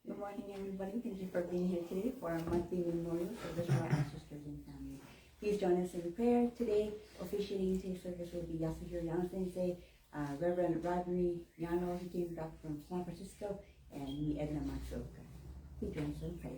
Good morning, everybody. Thank you for being here today for our monthly memorial service for our ancestors and family. Please join us in prayer today. Officiating today's service will be Yano Sensei, Reverend Rodney Yano, who came back from San Francisco, and me, Edna Sensei. Please join us in prayer.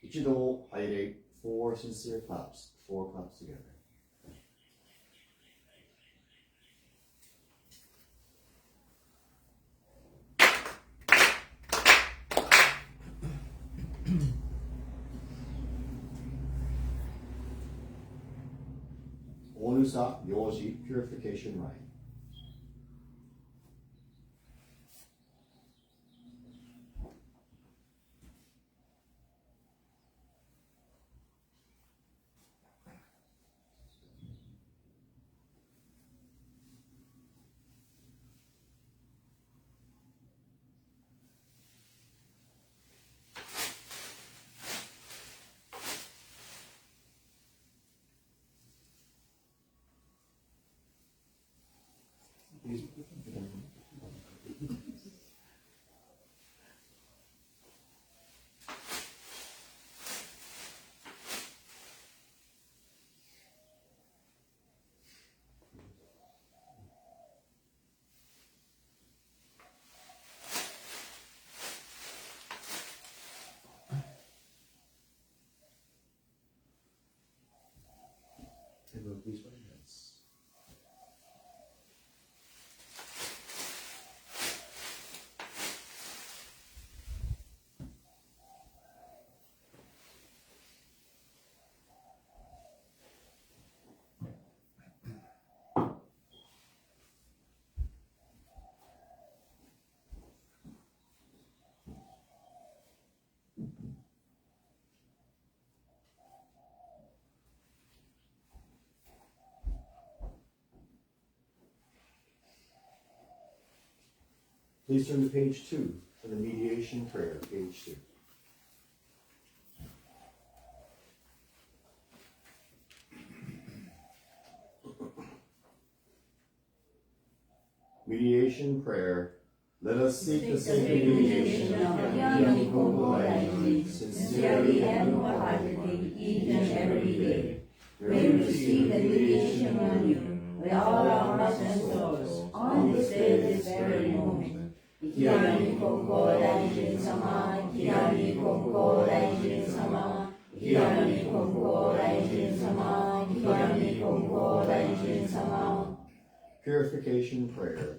Ichido Haire, 4 sincere claps, 4 claps together. Onusa Yoji Purification Rite. And move these right hands. Please turn to page 2 for the mediation prayer, page 2. Mediation prayer. Let us seek the sacred mediation of Konko sincerely and wholeheartedly each and every day. May we receive the mediation of you with all our hearts and souls on this day, this very moment. Kirani Konko Daijin Sama, Kirani Konko Daijin Sama, Kirani Konko Daijin Sama, Kirani Konko Daijin Sama. Purification prayer.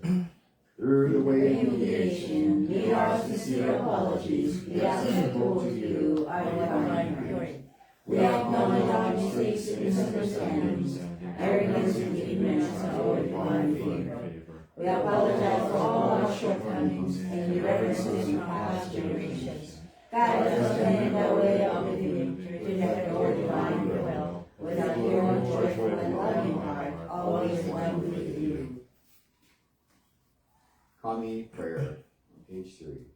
Through the way of mediation, we our sincere apologies. We acceptable to you, our divine Lord. We acknowledge our mistakes and misunderstandings, arrogance and ignorance of our divine favor. We apologize for all our shortcomings and irreverences in past generations. Guide us in the way of living to get your divine will, with a pure, joyful, and loving heart, always one with you. Kami prayer, page 3.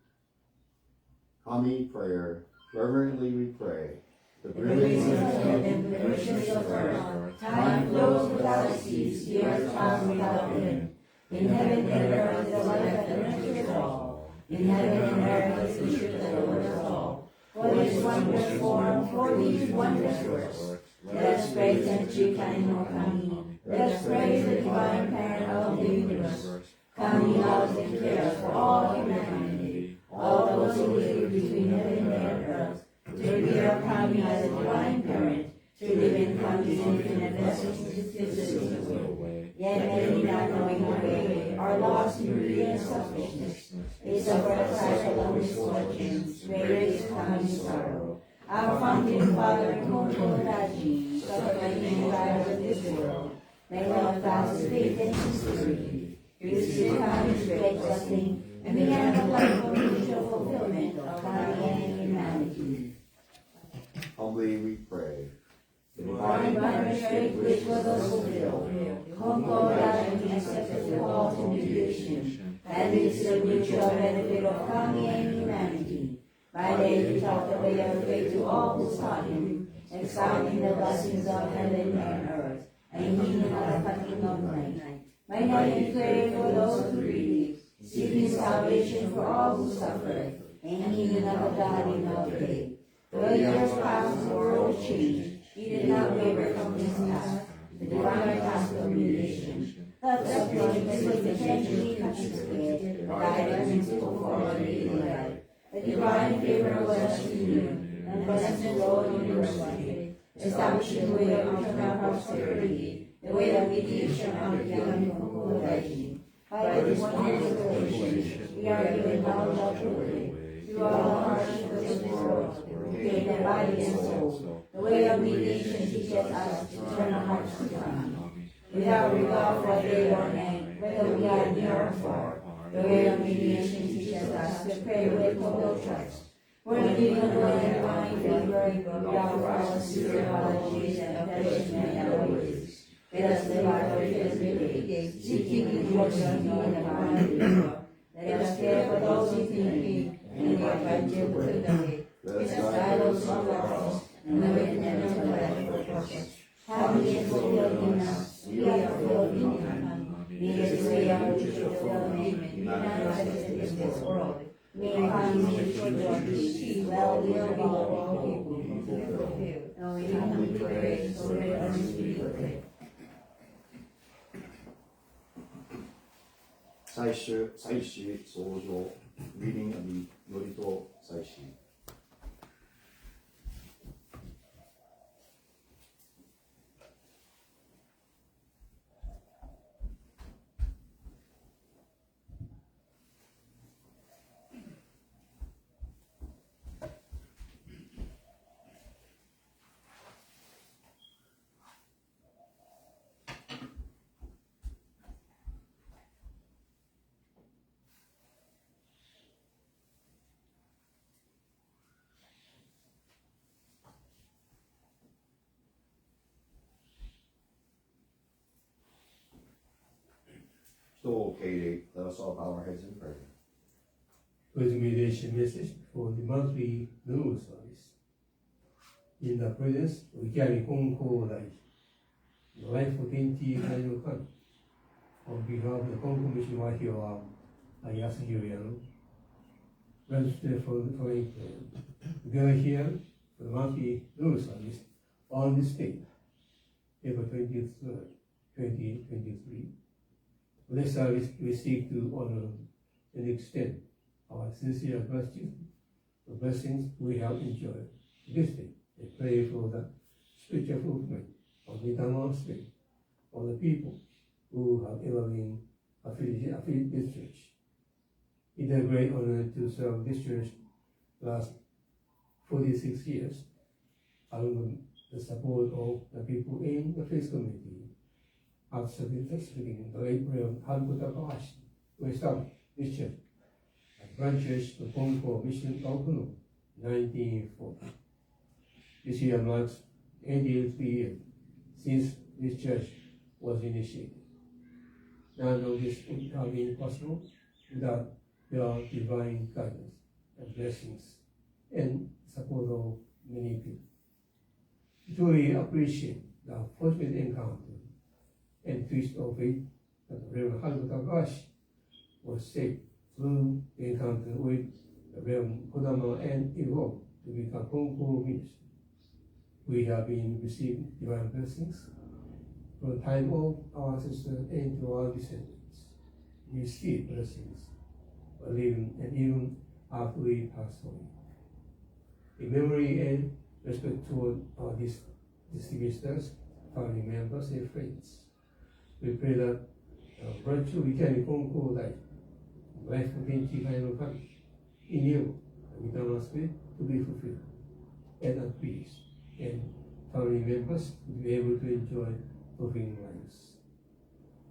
Kami prayer, reverently we pray. The brilliance of heaven, the richness of earth, time flows without cease, years pass without end. In heaven and earth is the life that nurtures all. In heaven and earth is the truth that delivers all. For this wondrous form, for these wondrous works, let us praise Tenchi no Kami. Let us praise the divine parent of the universe. Kami loves and cares for all humanity, all those who live between heaven and earth. To revere Kami as a divine parent, to live in Kami's infinite blessings, to the way. Yet many not knowing the way, are lost in greed and selfishness. They suffer the cycle of misfortunes, great common sorrow. Our founding father, Konko Daji, suffered many trials of this world. May love fast his faith and sincerity, received his great blessing, and began the life of mutual fulfillment of God and humanity. Humbly we pray. Divine straight which was fulfilled, Konko Daji accepted the call to mediation, and is the mutual benefit of Kami and humanity. By day he taught the way of faith to all who sought him, expounding the blessings of heaven and earth, and healing of the coming of night. By night he prayed for those who grieve, seeking salvation for all who suffer, and healing of the dying of the day. Though years passed and the world changed, he did not waver from his task, the divine task of mediation. Thus approaching with intentionally consecrated, the guidance for daily life. The divine favor was renewed, and blessings flowed universally, establishing the way of eternal prosperity, the way of mediation of the Konko Daji. By this wonderful relation, we are given knowledge of the way, through all the hardship of this world, creating the body and soul. The way of mediation teaches us to turn our hearts to God, without regard for day or night, whether we are near or far. The way of mediation teaches us to pray with total trust. For the giving of the divine favor, we offer our sincere apologies and embellishment and always. Let us live our faith every day, seeking the works of the divine favor. Let us care for those who need, and invite them to the way. Let us guide those who are lost, and awaken them to life for purpose. Having been fulfilled in us, we are fulfilled in Him. May this way of mutual fulfillment be manifested in this world. May kindness, joy, well-will of all people be fulfilled. And we humbly pray, so let us be fulfilled. 祭司創上、grieving and 祝詞祭司。So, Katie, let us all bow our heads in prayer. With mediation message for the monthly noon service. In the presence, we carry Konko Daji, the life of 20 annual camp. On behalf of the Konko Mission Wahio, Yano, registered for the foreign plan. We are here for the monthly noon service on this date, April 23rd, 2023. For this service, we seek to honor and extend our sincere gratitude for the blessings we have enjoyed this day, and pray for the spiritual fulfillment of Mitama Spirits for the people who have ever been affiliated with this church. It is a great honor to serve this church last 46 years, along with the support of the people in the faith community. After the beginning, the late Reverend Hanbutakawashi, who established this church as branch church of Konko Mission Okuno, 1940. This year marks 83 years since this church was initiated. None of this would have been possible without your divine guidance and blessings and support of many people. We truly appreciate the fortunate encounter and twist of it that Reverend Hanbutakawashi was saved through the encounter with Reverend Kodama and evolved to become Konko ministry. We have been receiving divine blessings from the time of our ancestors and to our descendants. We receive blessings for living and even after we pass away. In memory and respect toward our distinguished family members and friends, we pray that virtue いかに根高大、ライフ天地界の神、in you, Mitama Spirits to be fulfilled, and at peace, and family members to be able to enjoy fulfilling lives.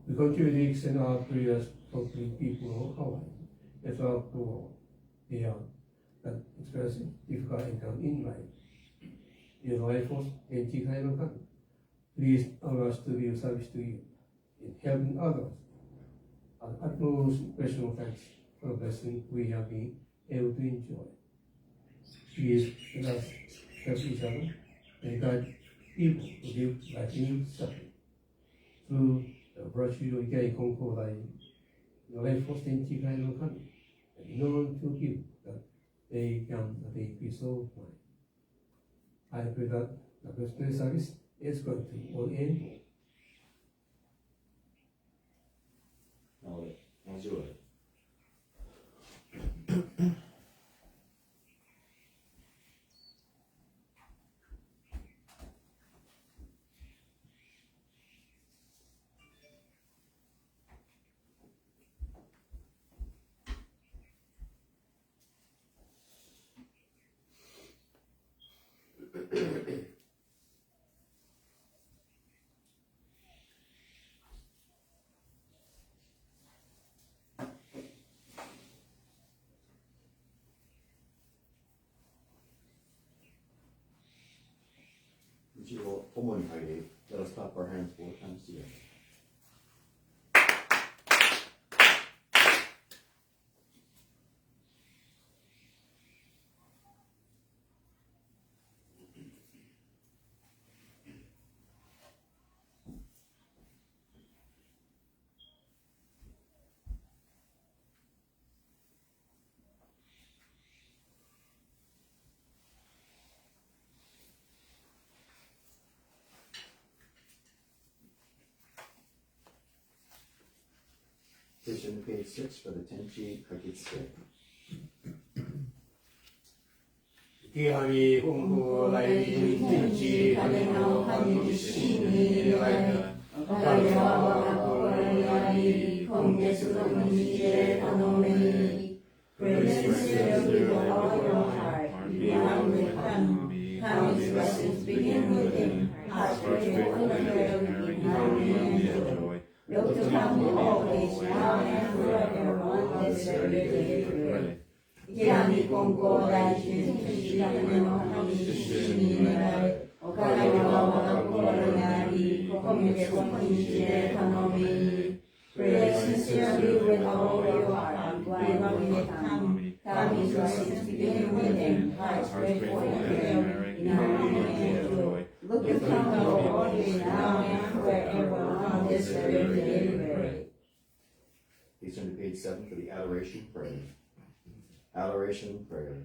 We continue to extend our prayers for the people of Hawaii and throughout the world. They are that expressing difficult income in life. In the life force,天地界の神, please allow us to be of service to you in helping others. Our utmost personal thanks for the blessing we have been able to enjoy. Please let us help each other and guide people who live life in suffering. Through the virtue of Ikai Konko Dai, the life force Tenchi Kai no Kami, and known to people that they can attain peace of mind. I pray that the gospel service is going to all end. なので、同じように。一度、共に入り、let us clap our hands 4 times together. Please turn to page 6 for the Tenchi Kakitsuke. 池上本校大天地金の神主に願い、おかげは我が心にあり、今月の日で頼み。Pray sincerely with all your heart, beyond with come. Coming's blessings begin within, hearts grateful and prayer, harmony and joy. Look to come always, now and forever, on this very day pray. 池上金光大天地金の神主に願い、おかげは我が心にあり、今月の日で頼み。Pray sincerely with all your heart, beyond with come. Coming's blessings begin within, hearts grateful and prayer, in harmony and joy. Look to come always, now and forever, on this very day pray. Please turn to page 7 for the Adoration Prayer. Adoration Prayer.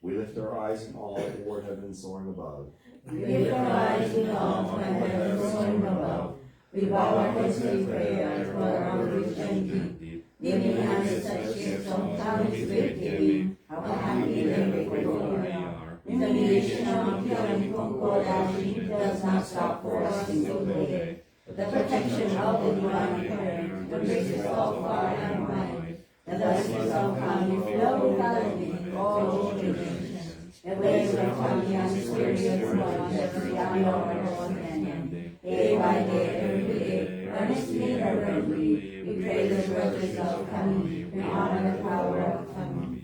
We lift our eyes in awe toward heaven soaring above. We lift our eyes in awe toward heaven soaring above. We bow our heads in prayer to our rich and deep. Giving us such gifts of talents with giving, how happy and grateful we are. In the nation of Yano Sensei does not stop for a single day. The protection of the divine parent, the graces of far and wide, the blessings of family flow without all generations. The ways of family and spiritual ones beyond our understanding. Day by day, every day, earnestly and reverently, we pray the virtues of family and honor the power of family.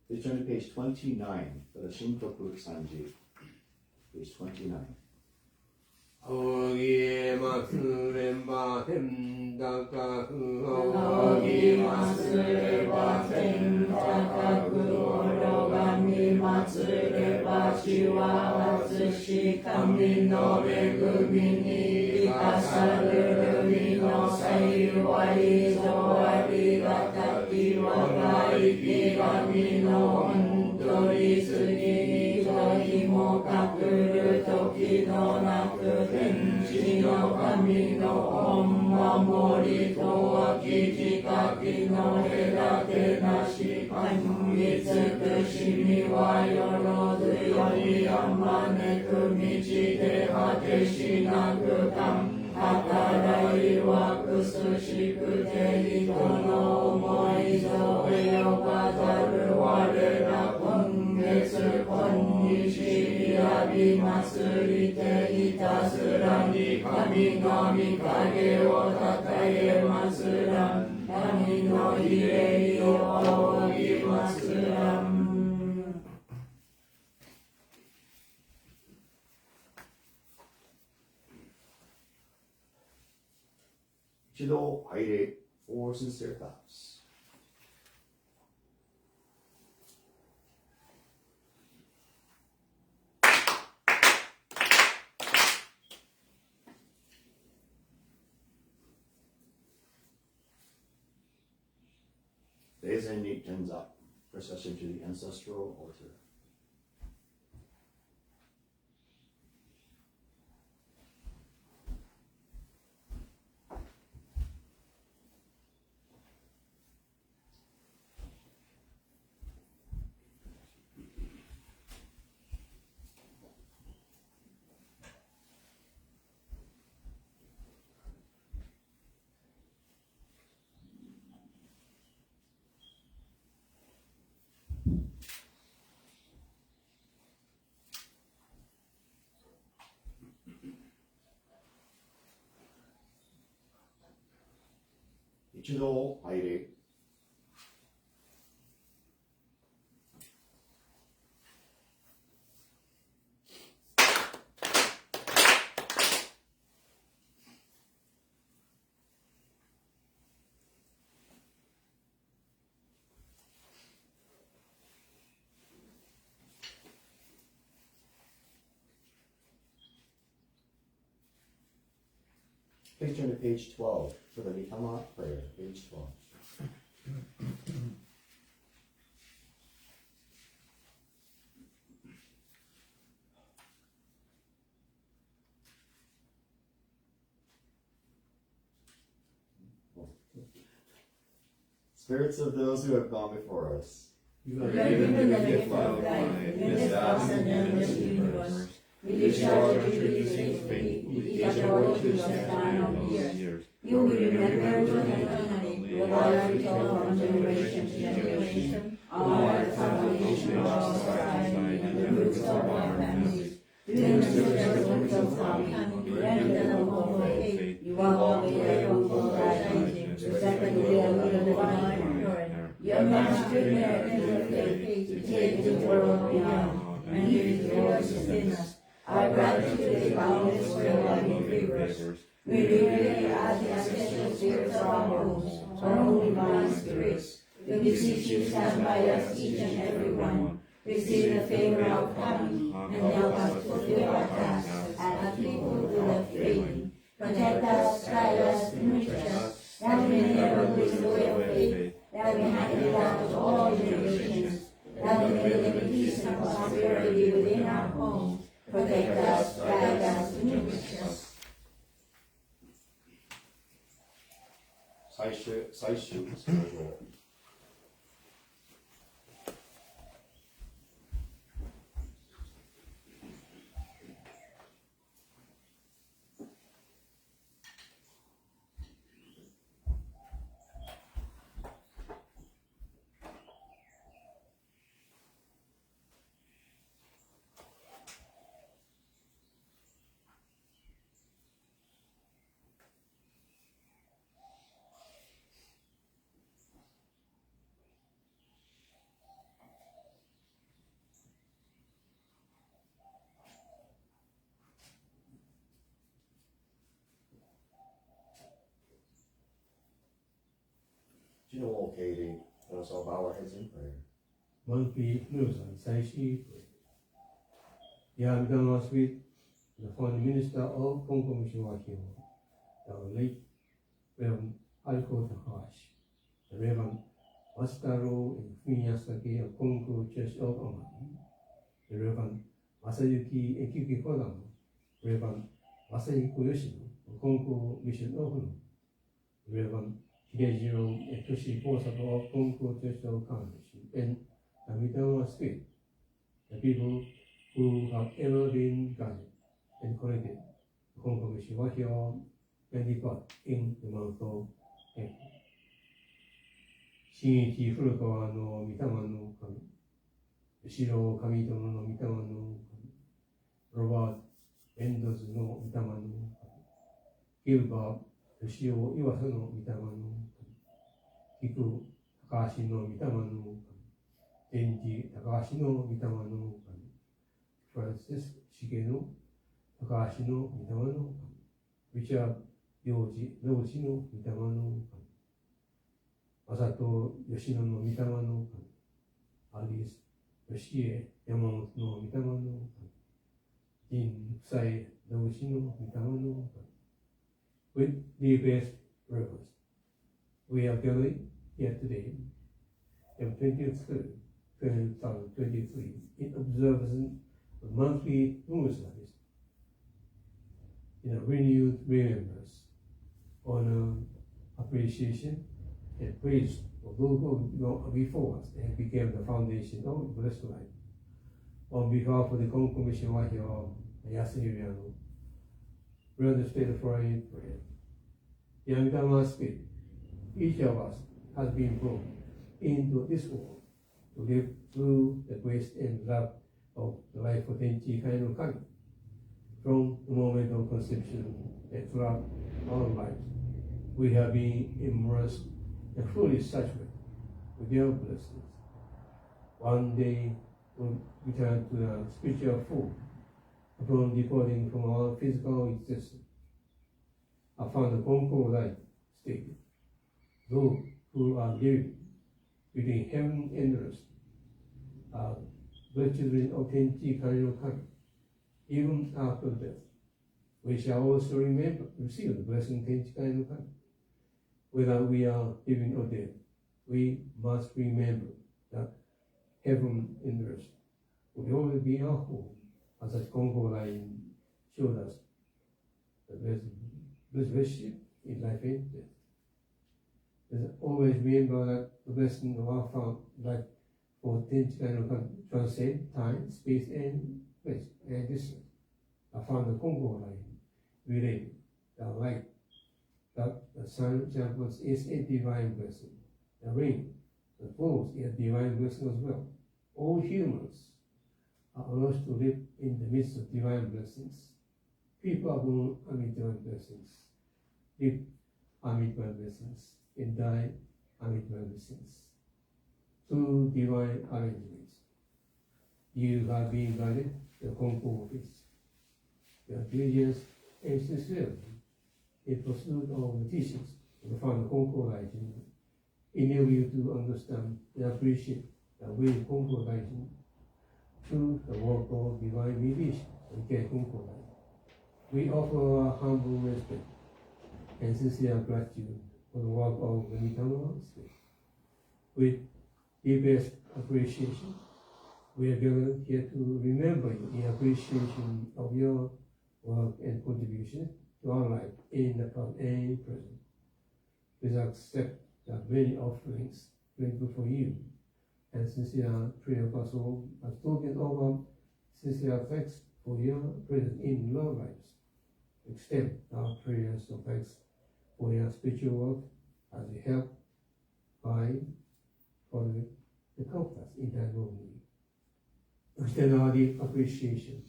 Please turn to page 29 for the Shinkoku Sanji. Page 29. 仰ぎますれば天高く仰ぎますれば天高く拝みますれば主は厚し神の恵みに生かされる身の幸い以上ありがたき我が生き神の本当に過ぎに時も隠る時のなく天地の神の御守りとはききかきの隔てなし神慈しみはよろずよりあまねく道で果てしなく感計らいは苦しくて人の思いぞ及ばざる我ら今月今日選び祭りていたずらに神の御影をたたえますらん神の慰霊を仰ぎますらん。一度拝礼 for sincere thoughts. Daisen neatens up, procession to the ancestral altar. Ichido Aire. Please turn to page 12 for the Mitama prayer, page 12. Spirits of those who have gone before us, You are given the gift of life in this vast and endless universe. We discharge your duties faithfully with each order to the span of years. You will remember eternally with our ritual from generation to generation, honor the foundation of our society and the roots of our families. To administer the words of coming, render the hope of faith, you walk with the hope of rising, protect the will of the divine authority. Your master merit is your faith to take the world beyond, and He is yours within us. Our gratitude is boundless for your loving favors. We really ask the ancestral spirits of our homes, our holy divine spirits, to beseech you stand by us each and every one. Receive the favor of coming, and help us to fulfill our tasks as people who live freely. Protect us, guide us, enrich us, that we may never lose the way of faith, that we hand it down to all generations, that we may live in peace and prosperity within our homes. Protect us, guide us, enrich us. 最終スピリチュアル。Katie, let us all bow our heads in prayer. Monthly news on Saishi. Mitama Spirits, the former minister of Konko Mission Wakio, the late Reverend Alko Takahashi, the Reverend Masataro and Fumiyasake of Konko Church of Amami, the Reverend Masayuki Ekiki Kodama, Reverend Masahiko Yoshino of Konko Mission of Hunu, Reverend Hidejiro and Toshi Kosato of Konko Church of Kanshi, and the Mitama Spirits, the people who have ever been guided and connected to Konko Mission Wakio when he got in the month of April. 新一古川の御霊の神、後ろ神殿の御霊の神、ロバート・エンドズの御霊の神、ギルバー・吉尾・岩佐の御霊の神、菊・高橋の御霊の神、天智・高橋の御霊の神、フランシス・重の高橋の御霊の神、リチャード・幼児・老子の御霊の神、あさと吉野の御霊の神、アリス、吉江、山本の御霊の神、仁、夫妻、同士の御霊の神。With deepest reverence, we are gathered here today, on 23rd, 2023, in observance of monthly moon service, in a renewed remembrance, honor, appreciation, and praise for those who go before us and became the foundation of blessed life. On behalf of the Konko Mission right here, Yano, we understand the following prayer. The Mitama Spirits, each of us has been born into this world to live through the grace and love of the life of Tenchi Kaino Kami. From the moment of conception and throughout our lives, we have been immersed and fully saturated with your blessings. One day we'll return to the spiritual form upon departing from our physical existence. I found the Konko light stated, those who are living between heaven and earth are the children of Tenchi Kaino Kami. Even after death, we shall also receive the blessing Tenchi Kaino Kami. Whether we are living or dead, we must remember that heaven and earth will always be our home, as the Konko line showed us the relationship in life and death. Let's always remember that the blessing of our found life for Tenchi Kaino Kami transcend time, space, and place and distance. I found the Konko line related the light that the sun examples is a divine blessing. The rain, the falls is a divine blessing as well. All humans are allowed to live in the midst of divine blessings. People are born amid divine blessings, live amid divine blessings, and die amid divine blessings. Through divine arrangements, you have been guided to the Konko office. Your diligence and sincerity in pursuit of the teachings of the Father Konko Daijin enable you to understand and appreciate the way of Konko Daijin through the work of divine mediation of Kei Konko Daijin. We offer our humble respect and sincere gratitude for the work of the Mitama Spirits. With deepest appreciation, we are gathered here to remember you in appreciation of your work and contribution to our life in the past and present. Please accept the many offerings grateful for you and sincere prayer of us all as token of our sincere thanks for your presence in our lives. Extend our prayers of thanks for your spiritual work as you help find for the comforts in time of need. Extend our deep appreciation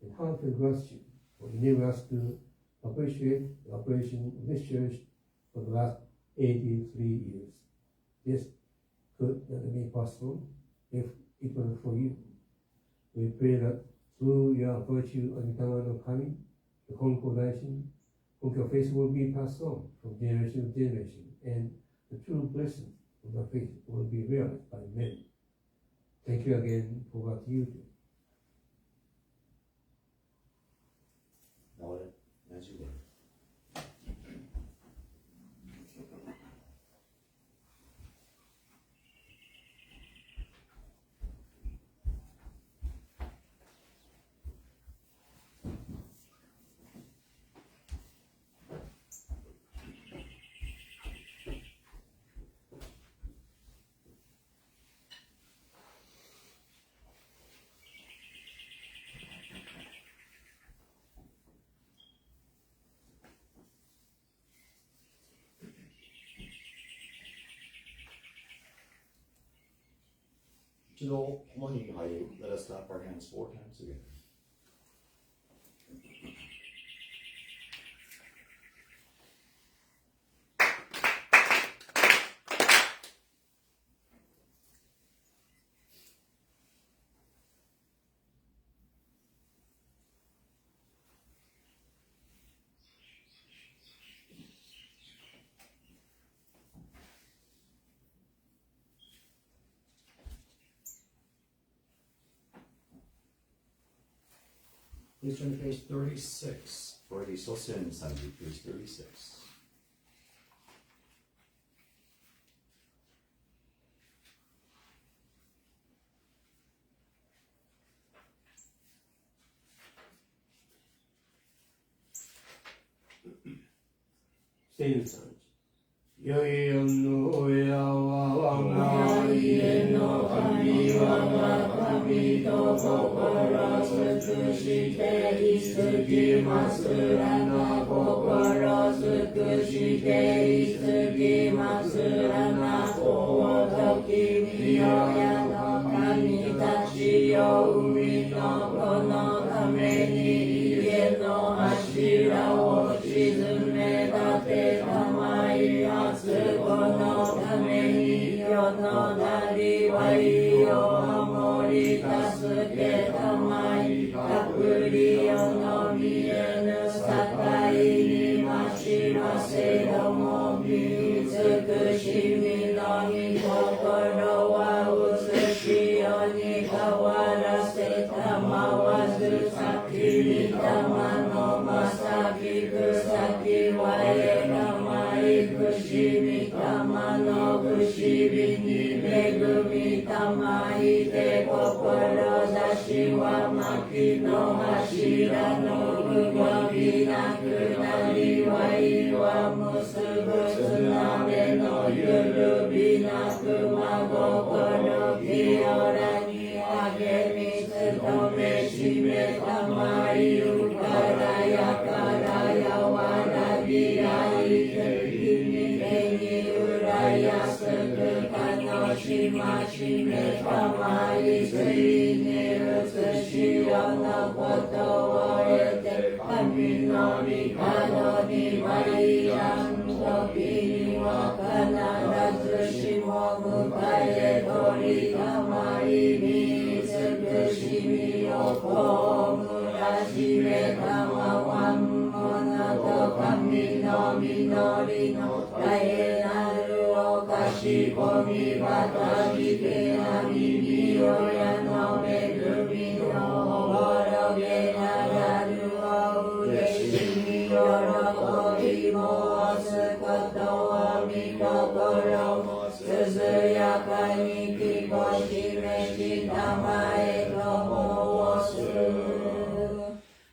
and heartfelt gratitude for enabling us to appreciate the operation of this church for the last 83 years. This could not have been possible if it wasn't for you. We pray that through your virtue of Mitama no Kami, the Konko Daijin, Konko faith will be passed on from generation to generation, and the true blessing of the faith will be realized by many. Thank you again for what you do. Now, as you will. 一度駒に入り、let us clap our hands 4 times together. Please turn to page 36. Rodney Sensei, page 36. Sensei. よいよの親は我が家の神我が神と心尽くしていすぎますらな心尽くしていすぎますらなお時によやの神たちよ海の子のために家の柱を沈め立てたまいますこのために世のなりわいを守り助けたまい隠り世の見えぬ境にましませども美しみの御心は薄しよに変わらせたまわず先御霊のまさきく先はえがまいくし御霊の不思議に恵みたまいて志は薪の柱の動きなくなりわいは結ぶつなべのゆるびなく真心清らに励み努めしめたまいうからやからやわらぎあいて手に浦安く楽しましめたまいついに写しよのことを得て神の御門に参らん時には必ずしも迎え取りたまいに美しみをこむらしめたまわんものと神の実りの大変なるおかしこみばたびけな耳をやの恵みのおぼろげならるおうれしみ喜び申すことを見心も涼やかに聞こしめしたまえと申す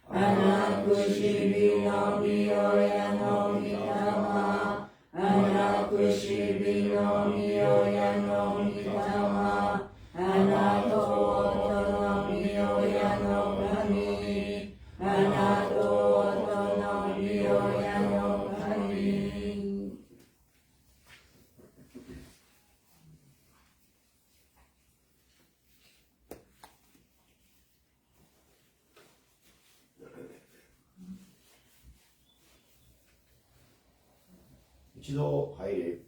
あなくしびのみおやのみたまあなくしびのみおやのみたまあなとのみおやの神あなとのみおやの神一度入れ。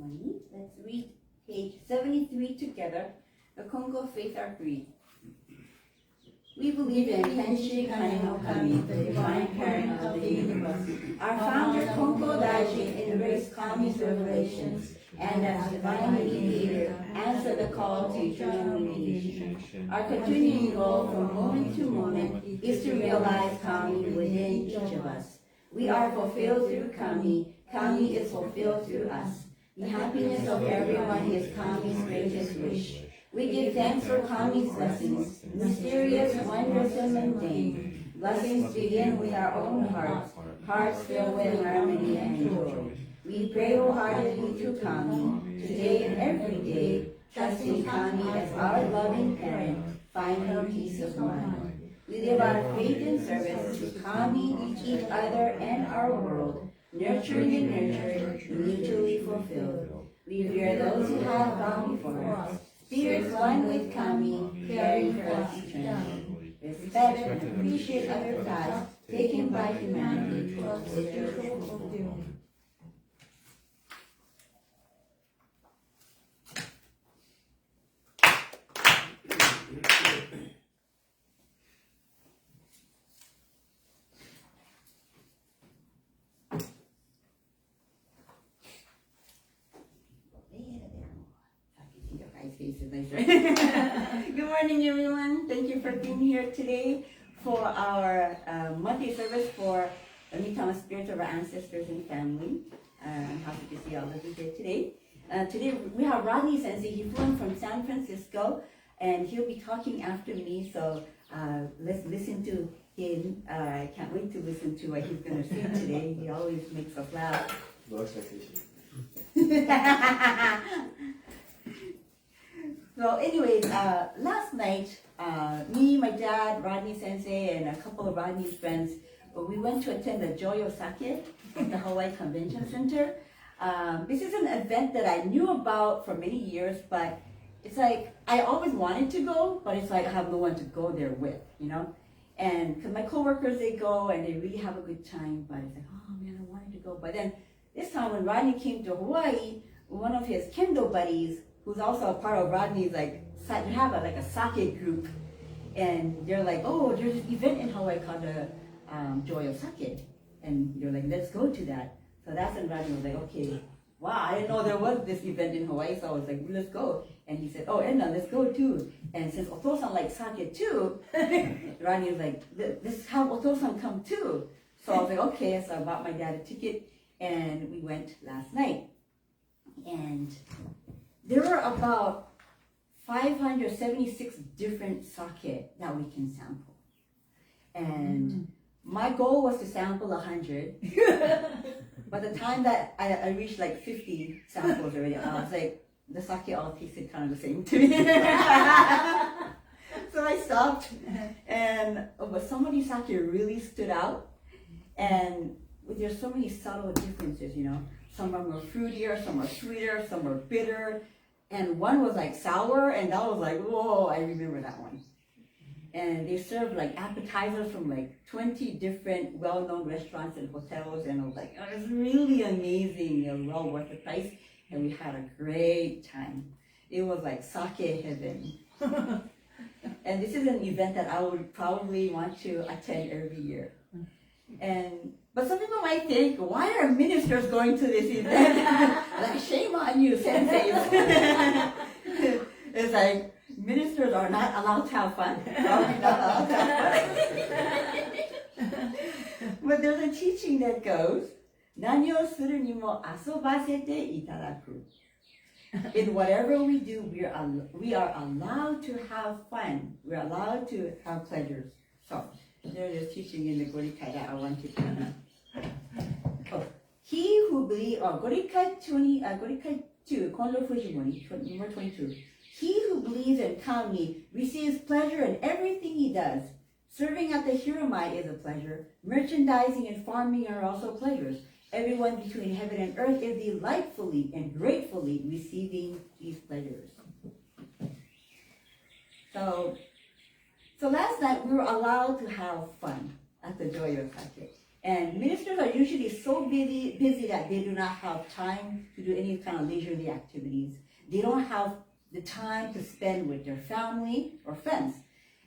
Kami. Let's read page 73 together. The Konko Faith Our Creed. We believe in Kenshi Kane no Kami, the divine parent of the universe. Our founder Konko Daiji embraced Kami's revelations and as divine mediator answered the call to eternal mediation. Our continuing goal from moment to moment is to realize Kami within each of us. We are fulfilled through Kami. Kami is fulfilled through us. The happiness of everyone is Kami's greatest wish. We give thanks for Kami's blessings, mysterious, wondrous, and mundane. Blessings begin with our own hearts, hearts filled with harmony and joy. We pray wholeheartedly to Kami, today and every day, trusting Kami as our loving parent, finding peace of mind. We live our faith and service to Kami, each other, and our world, nurturing and nurtured, mutually fulfilled. We revere those who have gone before us, spirits one with Kami, caring for us eternally. Respect and appreciate other paths taken by humanity for spiritual fulfillment. Good morning, everyone. Thank you for being here today for our monthly service for the Mitama Spirits of our ancestors and family. I'm happy to see all of you here today. Today we have Rodney Sensei. He flew in from San Francisco, and he'll be talking after me. So let's listen to him. I can't wait to listen to what he's going to say today. He always makes us laugh. No expectation. So anyways, last night, me, my dad, Rodney Sensei, and a couple of Rodney's friends, we went to attend the Joyo Sake at the Hawaii Convention Center. This is an event that I knew about for many years, but it's like, I always wanted to go, but it's like I have no one to go there with, you know? And because my coworkers, they go and they really have a good time, but it's like, oh man, I wanted to go. But then this time when Rodney came to Hawaii, one of his kendo buddies, who's also a part of Rodney's, like, they have a sake group, and they're like, oh, there's this event in Hawaii called the Joyo Sake, and they're like, let's go to that. So that's when Rodney was like, okay, wow, I didn't know there was this event in Hawaii, so I was like, let's go. And he said, oh, Edna, let's go too. And since Otosan likes sake too, Rodney was like, let's have Otosan come too. So I was like, okay, so I bought my dad a ticket, and we went last night. And there were about 576 different sake that we can sample. And my goal was to sample 100. By the time that I reached like 50 samples already, I was like, the sake all tasted kind of the same to me. So I stopped, but some of these sake really stood out. And there's so many subtle differences, you know. Some are more fruitier, some are sweeter, some are bitter. And one was like sour, and that was like, whoa, I remember that one. And they served like appetizers from like 20 different well-known restaurants and hotels, and I was like, oh, it was really amazing. It was well worth the price, and we had a great time. It was like sake heaven. And this is an event that I would probably want to attend every year. But some people might think, why are ministers going to this event? Like, shame on you, senseis. It's like, ministers are not allowed to have fun. Probably not allowed to have fun. But there's a teaching that goes, "Nani o suru ni mo asobasete itadaku." In whatever we do, we are allowed to have fun. We're allowed to have pleasures. So there's a teaching in the Gorikai that I want to tell you. Oh, he who believes, Gorikai 2, Kondo Fujimori, number 22. He who believes in Kami receives pleasure in everything he does. Serving at the Hiromai is a pleasure. Merchandising and farming are also pleasures. Everyone between heaven and earth is delightfully and gratefully receiving these pleasures. So last night we were allowed to have fun at the Joyo Sake. And ministers are usually so busy that they do not have time to do any kind of leisurely activities. They don't have the time to spend with their family or friends.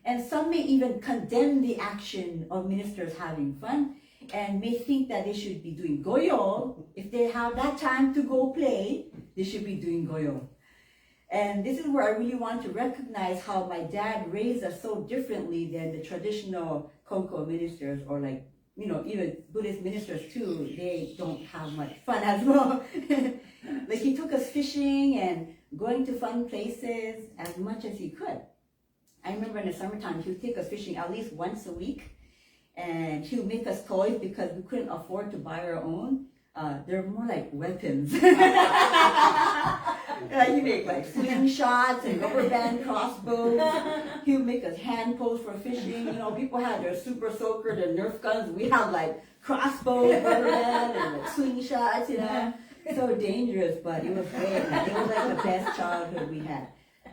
And some may even condemn the action of ministers having fun and may think that they should be doing goyo. If they have that time to go play, they should be doing goyo. And this is where I really want to recognize how my dad raised us so differently than the traditional Konko ministers, or like, you know, even Buddhist ministers too. They don't have much fun as well. Like, he took us fishing and going to fun places as much as he could. I remember in the summertime, he would take us fishing at least once a week, and he would make us toys because we couldn't afford to buy our own. They're more like weapons. He make like slingshots and rubber band crossbows. He would make us hand poles for fishing. You know, people had their super soaker, their Nerf guns. We had like crossbows, rubber band, and like slingshots, you know. So dangerous, but it was great. It was like the best childhood we had.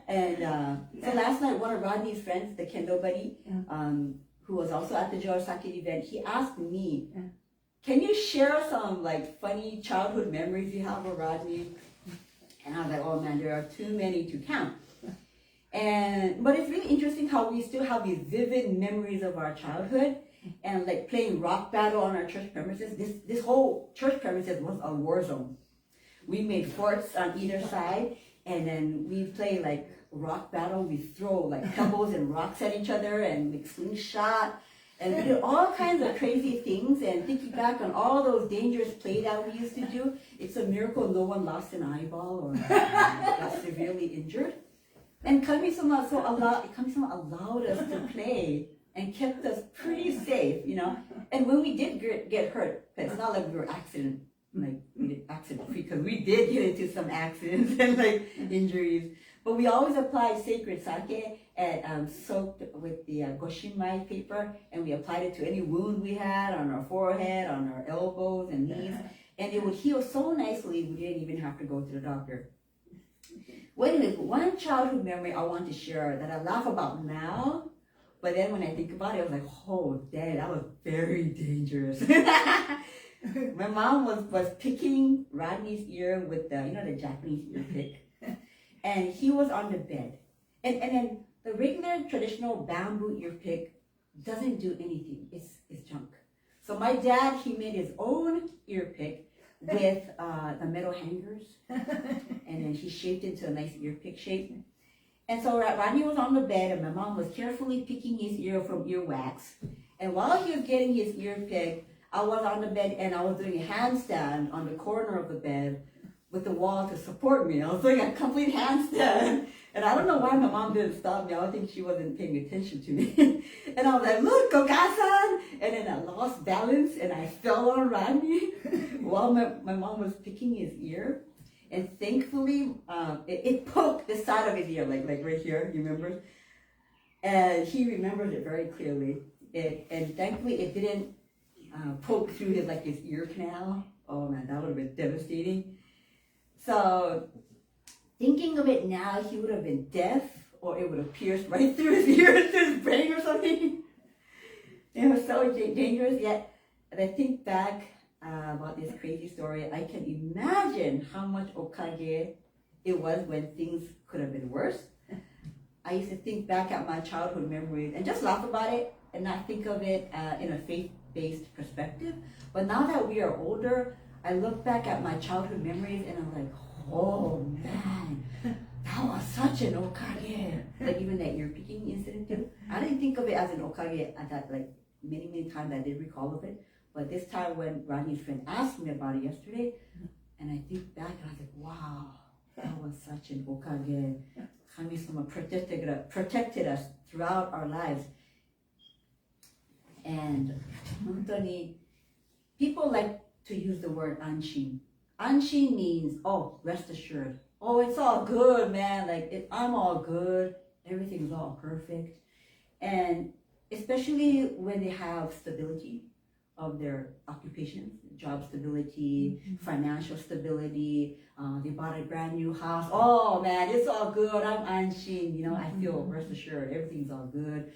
And so last night, one of Rodney's friends, the kendo buddy, who was also at the Jorosaki event, he asked me, can you share some like funny childhood memories you have of Rodney? And I was like, oh man, there are too many to count. But it's really interesting how we still have these vivid memories of our childhood, and like playing rock battle on our church premises. This whole church premises was a war zone. We made forts on either side, and then we play like rock battle. We throw like pebbles and rocks at each other and make slingshot. And we did all kinds of crazy things. And thinking back on all those dangerous play that we used to do, it's a miracle no one lost an eyeball or got severely injured. And Kami-sama allowed us to play and kept us pretty safe, you know. And when we did get hurt, it's not like we were accident free, because we did get into some accidents and like injuries. But we always applied sacred sake and soaked with the goshimai paper, and we applied it to any wound we had on our forehead, on our elbows and knees, and it would heal so nicely we didn't even have to go to the doctor. Well, anyway, one childhood memory I want to share that I laugh about now, but then when I think about it, I was like, oh, Dad, that was very dangerous. My mom was picking Rodney's ear with the Japanese ear pick. And he was on the bed. And then the regular traditional bamboo ear pick doesn't do anything. It's junk. So my dad, he made his own ear pick with the metal hangers. And then he shaped it into a nice ear pick shape. And so Rodney was on the bed, and my mom was carefully picking his ear from earwax. And while he was getting his ear picked, I was on the bed and I was doing a handstand on the corner of the bed with the wall to support me. I was doing a complete handstand. And I don't know why my mom didn't stop me. I don't think she wasn't paying attention to me. And I was like, look, Koga-san! And then I lost balance and I fell on Rodney while my mom was picking his ear. And thankfully, it poked the side of his ear, like right here, you remember? And he remembers it very clearly. And thankfully, it didn't poke through his ear canal. Oh man, that would have been devastating. So, thinking of it now, he would have been deaf, or it would have pierced right through his ear, through his brain or something. It was so dangerous, yet, as I think back about this crazy story, I can imagine how much okage it was when things could have been worse. I used to think back at my childhood memories and just laugh about it and not think of it in a faith-based perspective. But now that we are older, I look back at my childhood memories and I'm like, oh man, that was such an okage. Like even that ear picking incident too. I didn't think of it as an okage at that many times I did recall of it. But this time when Rodney's friend asked me about it yesterday, and I think back and I was like, wow, that was such an okage. Kami-sama protected us throughout our lives. And people like to use the word anshin. Anshin means, oh, rest assured. Oh, it's all good, man. I'm all good. Everything's all perfect. And especially when they have stability of their occupations, job stability, financial stability. They bought a brand new house. Oh man, it's all good. I'm anshin. You know, I feel rest assured, everything's all good.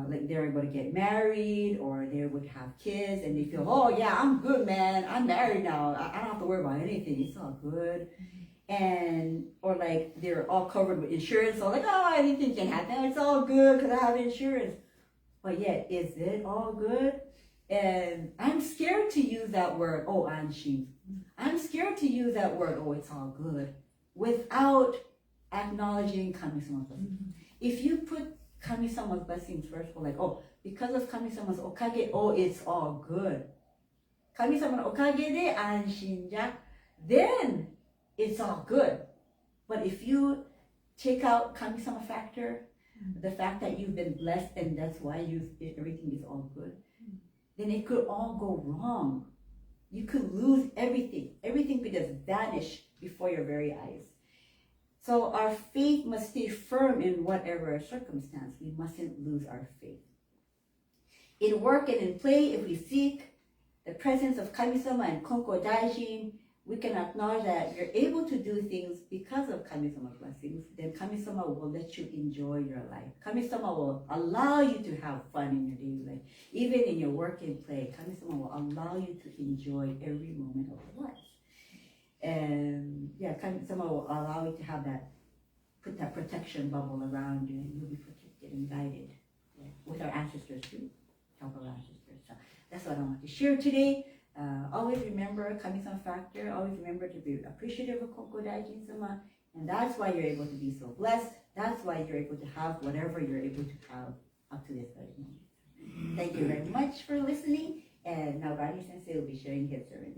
Like they're able to get married or they're able to have kids and they feel, oh yeah, I'm good, man. I'm married now. I don't have to worry about anything. It's all good. And or like they're all covered with insurance. So like, oh, anything can happen. It's all good because I have insurance. But yet, is it all good? And I'm scared to use that word, oh, anshin. I'm scared to use that word, oh, it's all good, without acknowledging Kami-sama's blessings. If you put Kami-sama's blessings first, we're like, oh, because of Kami-sama's okage, oh, it's all good. Kami-sama no okage de anshin ja, then it's all good. But if you take out Kami-sama factor, the fact that you've been blessed and that's why everything is all good, then it could all go wrong. You could lose everything. Everything could just vanish before your very eyes. So our faith must stay firm in whatever circumstance. We mustn't lose our faith. In work and in play, if we seek the presence of Kami-sama and Konko Daijin, we can acknowledge that you're able to do things because of Kami-sama blessings. Then Kami-sama will let you enjoy your life. Kami-sama will allow you to have fun in your daily life. Even in your work and play, Kami-sama will allow you to enjoy every moment of your life. And yeah, Kami-sama will allow you to have put that protection bubble around you, and you'll be protected and guided with our ancestors too. Help our ancestors. So that's what I want to share today. Always remember Kami-sama factor. Always remember to be appreciative of Konko Daijin-sama. And that's why you're able to be so blessed. That's why you're able to have whatever you're able to have up to this very moment. Thank you very much for listening. And now Rodney Sensei will be sharing his sermon.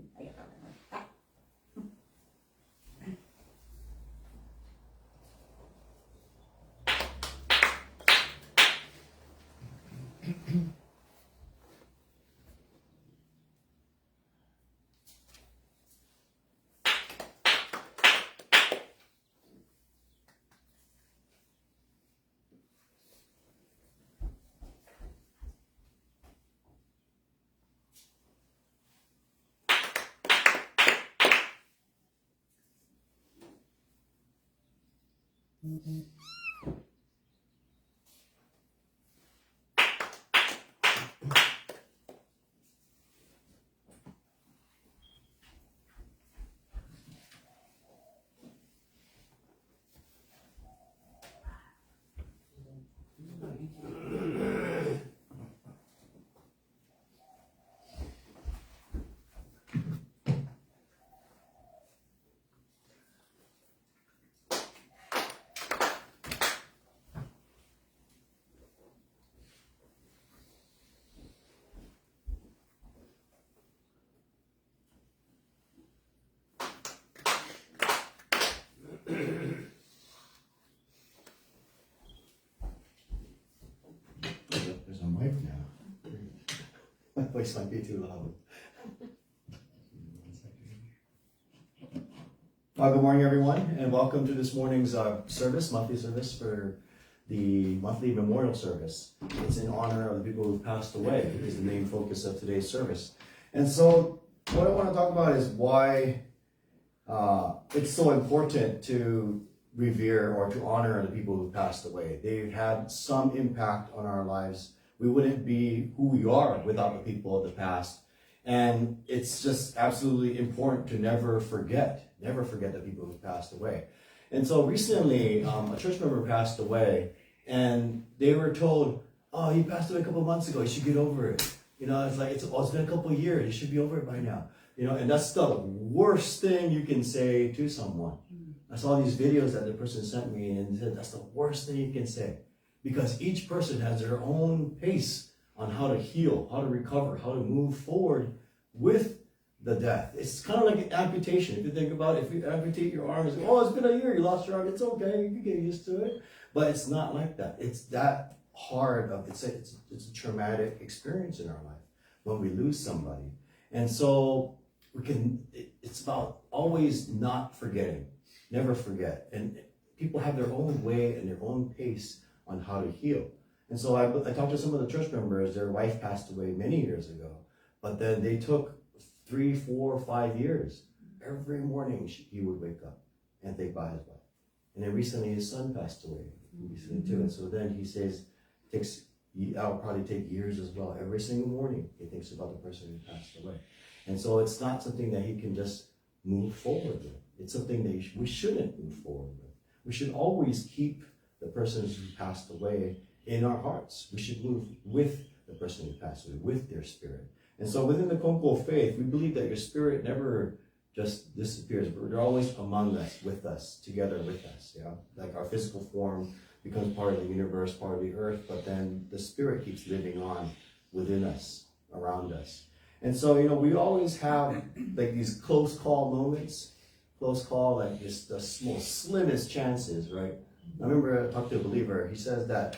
There's a mic now. My voice might be too loud. Good morning, everyone, and welcome to this morning's monthly service for the monthly memorial service. It's in honor of the people who passed away, is the main focus of today's service. And so, what I want to talk about is why it's so important to revere or to honor the people who passed away. They've had some impact on our lives. We wouldn't be who we are without the people of the past. And it's just absolutely important to never forget the people who passed away. And so recently, a church member passed away, and they were told, oh, he passed away a couple of months ago, you should get over it. You know, it's like, it's been a couple of years, you should be over it by now. You know, and that's the worst thing you can say to someone. I saw these videos that the person sent me and said, that's the worst thing you can say. Because each person has their own pace on how to heal, how to recover, how to move forward with the death. It's kind of like an amputation. If you think about it, if you amputate your arm, it's like, oh, it's been a year, you lost your arm, it's okay, you can get used to it. But it's not like that. It's that hard it's a traumatic experience in our life when we lose somebody. And so it's about always not forgetting, never forget. And people have their own way and their own pace on how to heal. And so I talked to some of the church members, their wife passed away many years ago, But then they took 3, 4, 5 years. Every morning he would wake up and think about his wife. And then recently his son passed away recently too. And so then he says, I'll probably take years as well. Every single morning he thinks about the person who passed away. And so it's not something that he can just move forward with. It's something that we shouldn't move forward with. We should always keep the persons who passed away in our hearts. We should move with the person who passed away, with their spirit. And so within the Konko faith, we believe that your spirit never just disappears, but they're always among us, with us, together with us. Yeah, like our physical form becomes part of the universe, part of the earth, but then the spirit keeps living on within us, around us. And so, we always have like these close call moments, like just the slimmest chances, right? I remember I talked to a believer, he says that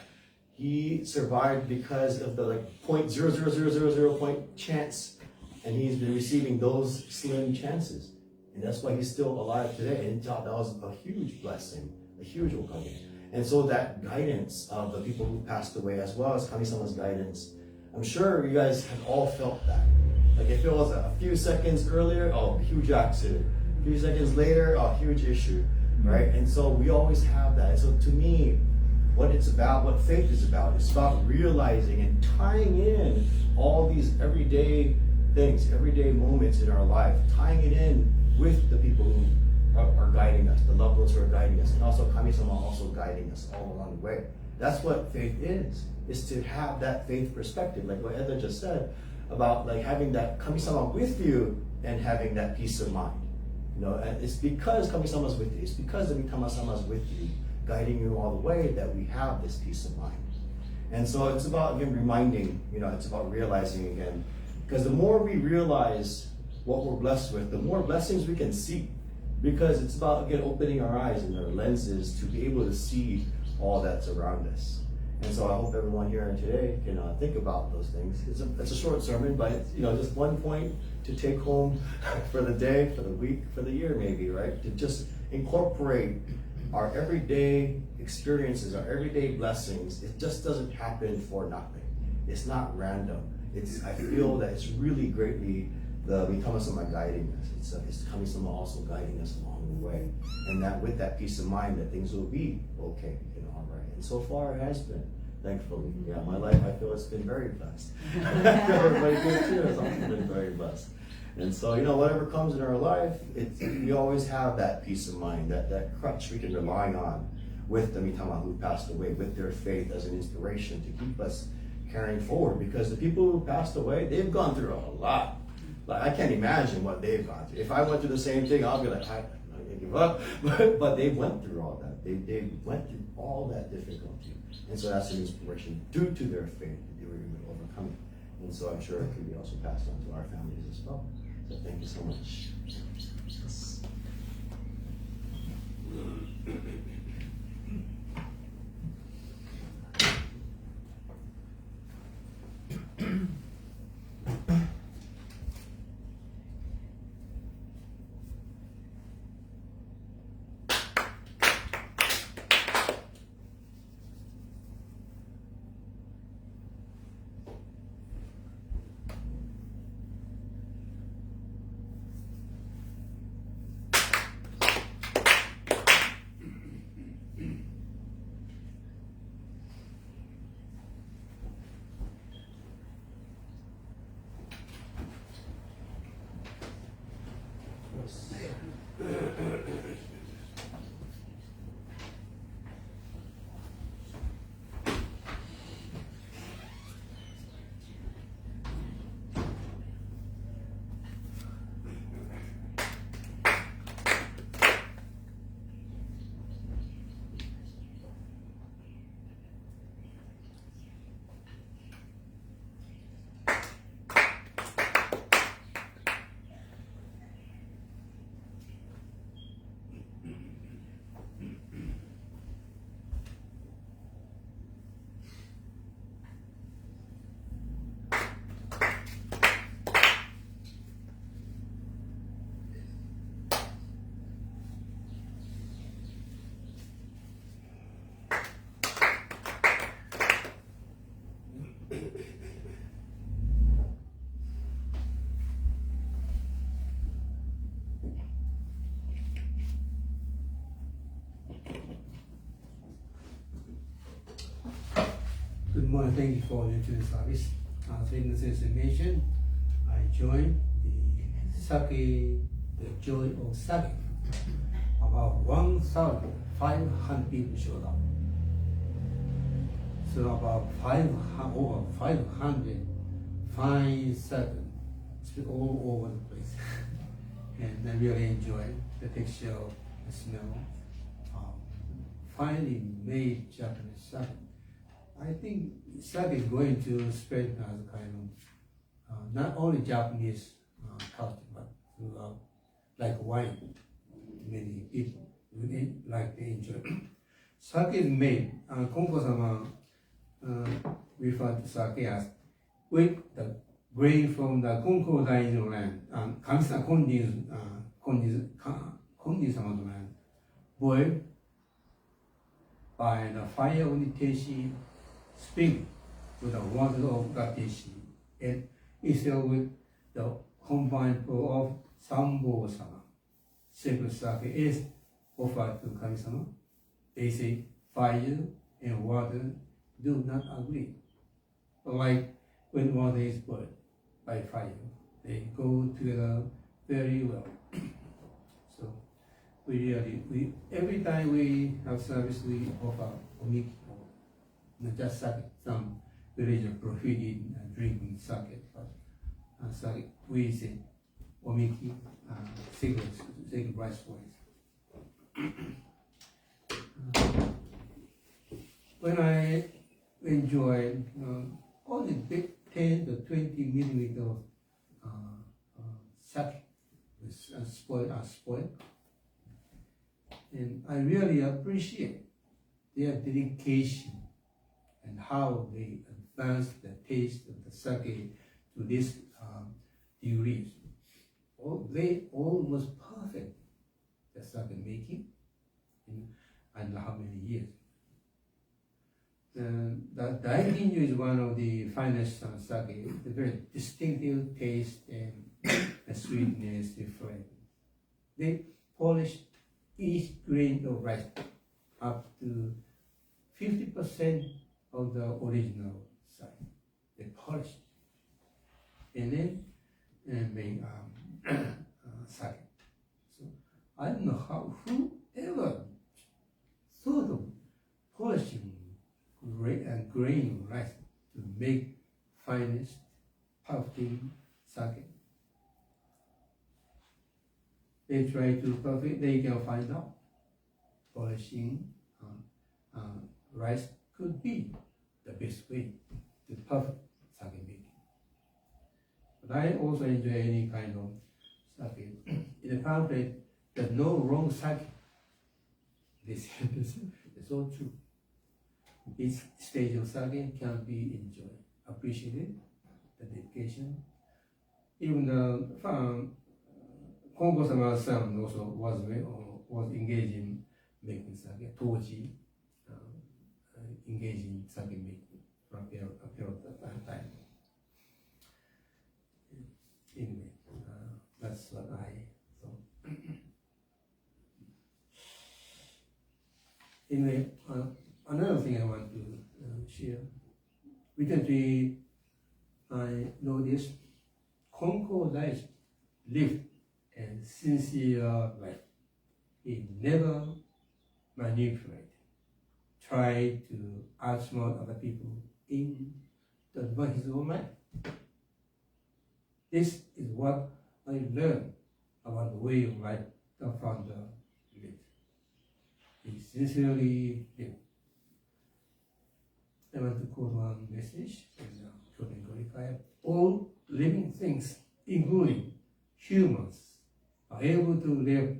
he survived because of the like 0.00000 point chance, and he's been receiving those slim chances. And that's why he's still alive today. And he thought that was a huge blessing, a huge okage. And so that guidance of the people who passed away, as well as Kami-sama's guidance, I'm sure you guys have all felt that. Like if it was a few seconds earlier, huge accident. A few seconds later, huge issue, right? And so we always have that. And so to me, what it's about, what faith is about, it's about realizing and tying in all these everyday things, everyday moments in our life, tying it in with the people who are guiding us, the loved ones who are guiding us, and also Kami-sama also guiding us all along the way. That's what faith is to have that faith perspective, like what Edna just said, about like having that Kami-sama with you and having that peace of mind. And it's because Kami-sama's with you, it's because the Mitama-sama's with you, guiding you all the way, that we have this peace of mind. And so it's about, again, reminding, it's about realizing again, because the more we realize what we're blessed with, the more blessings we can see. Because it's about, again, opening our eyes and our lenses to be able to see all that's around us. And so I hope everyone here today can think about those things. It's a short sermon, but it's, just one point to take home for the day, for the week, for the year maybe, right? To just incorporate our everyday experiences, our everyday blessings. It just doesn't happen for nothing. It's not random. I feel that it's really greatly the Mitama-sama guiding us. It's Kami-sama also guiding us along the way. And that with that peace of mind that things will be okay, all right. And so far it has been, thankfully. Yeah, my life, I feel it's been very blessed. Everybody here too has also been very blessed. And so, whatever comes in our life, we always have that peace of mind, that crutch we can rely on with the Mitama who passed away, with their faith as an inspiration to keep us carrying forward. Because the people who passed away, they've gone through a lot. Like, I can't imagine what they've gone through. If I went through the same thing, I'll be like, I give up. But they went through all that. They went through all that difficulty. And so that's an inspiration due to their faith that they were able to overcome it. And so I'm sure it can be also passed on to our families as well. So thank you so much. Good morning, thank you for the service. As Edna Sensei mentioned, I joined the sake, the joy of sake. About 1,500 people showed up. So about over 500 fine sake all over the place. And I really enjoy the texture, the smell. Finely made Japanese sake. I think sake is going to spread as a kind of not only Japanese culture, but throughout, like wine. Many people would like to enjoy. Sake is made, Konko-sama referred to sake as with the grain from the Konko Daijin land, Kamisama Kondin-sama's land, boiled by the fire of the Teishi spring with the water of the Teishi, and instead with the combined power of Sambo-sama. Sacred sake is offered to Kamisama. They say fire and water do not agree. Like when water is boiled by fire, they go together very well. So we every time we have service, we offer omiki, not just sake. Some religion prohibited drinking sake, but sake we say omiki, sacred rice wines. When I enjoy only big 10 to 20 milliliter sake with spoiled, and I really appreciate their dedication and how they advance the taste of the sake to this degree. They almost perfect the sake making in I don't know how many years. The Daiginju is one of the finest sake, the very distinctive taste and the sweetness, the flavor. They polish each grain of rice up to 50% of the original sake. They polish it and then make sake. So I don't know whoever thought of polishing grain of rice to make finest, perfect sake. They try to perfect, they can find out polishing rice could be the best way to perfect sake making. But I also enjoy any kind of sake. In the pamphlet, there's no wrong sake. This is so true. Each stage of sake can be enjoyed, appreciated, the dedication. Even the Konko-sama's son also was engaged in making sake. Toji engaged in sake making for a period of time. Anyway, that's what I thought. Anyway, another thing I want to share. Recently, I noticed Konko Daiji lived a sincere life. He never manipulated, tried to outsmart other people in the advance his own life. This is what I learned about the way of life the founder lived. He sincerely lived. I want to quote one message from Konko. All living things, including humans, are able to live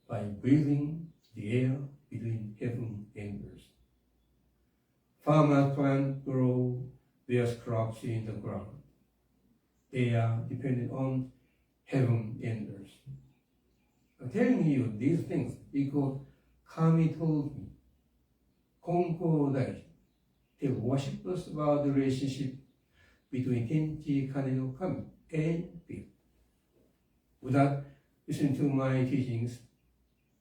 by breathing the air between heaven and earth. Farmers plant, grow their crops in the ground. They are dependent on heaven and earth. I'm telling you these things because Kami told me, Konko Daiji, they worship us about the relationship between Tenchi Kane no Kami and people. Without listening to my teachings,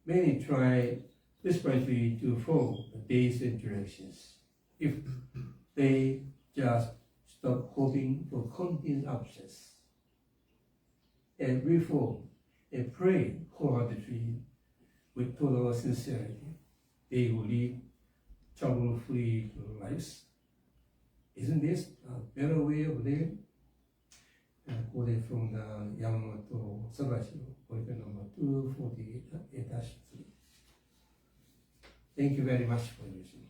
many try desperately to follow the basic directions. If they just stop hoping for continued absence and reform and pray wholeheartedly with total sincerity. They will lead trouble-free lives. Isn't this a better way of living? Quoted from the Yamamoto Sagashi, poem number 248-3. Thank you very much for listening.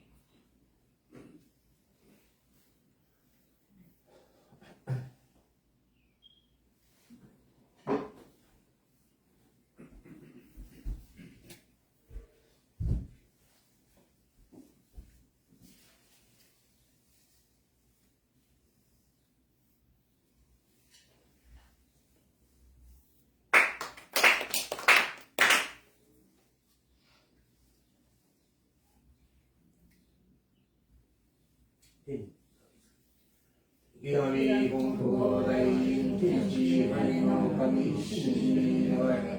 Yami Konko Daijin Tenchi Hane no Kami Shin Niware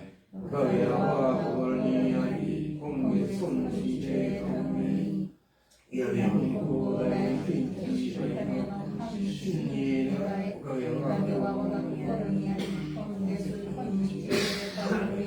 Kaya wa Kubarni Yagi Konge Sonji Che Kami Yami Konko Daijin Tenchi Hane no Kami Shin Niware Kaya wa Kubarni Yagi Konge Sonji Che Kami.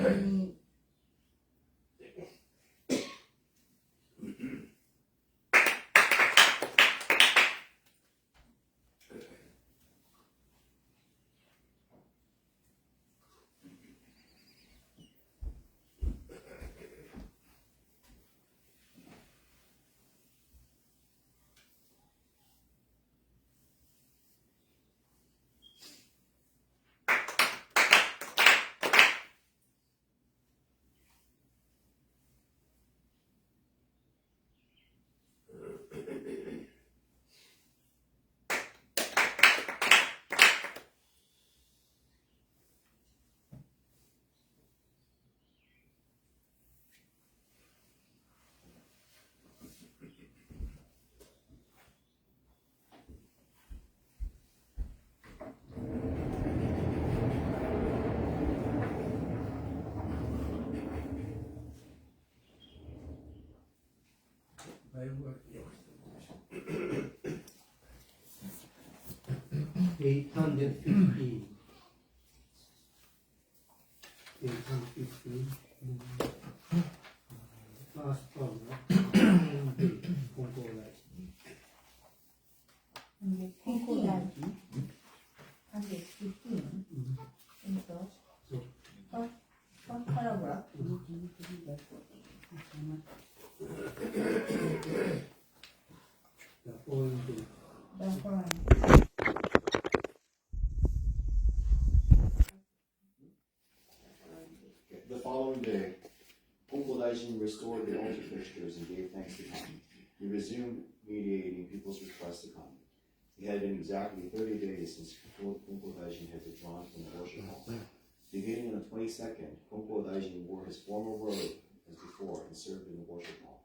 Eight hundred 850. Last one, Konko Daijin. 115. One paragraph. The following day. The following day, Konko Daijin restored the altar fixtures and gave thanks to Kami. He resumed mediating people's requests to Kami. It had been exactly 30 days since Konko Daijin had withdrawn from the worship hall. Beginning on the 22nd, Konko Daijin wore his former robe as before and served in the worship hall.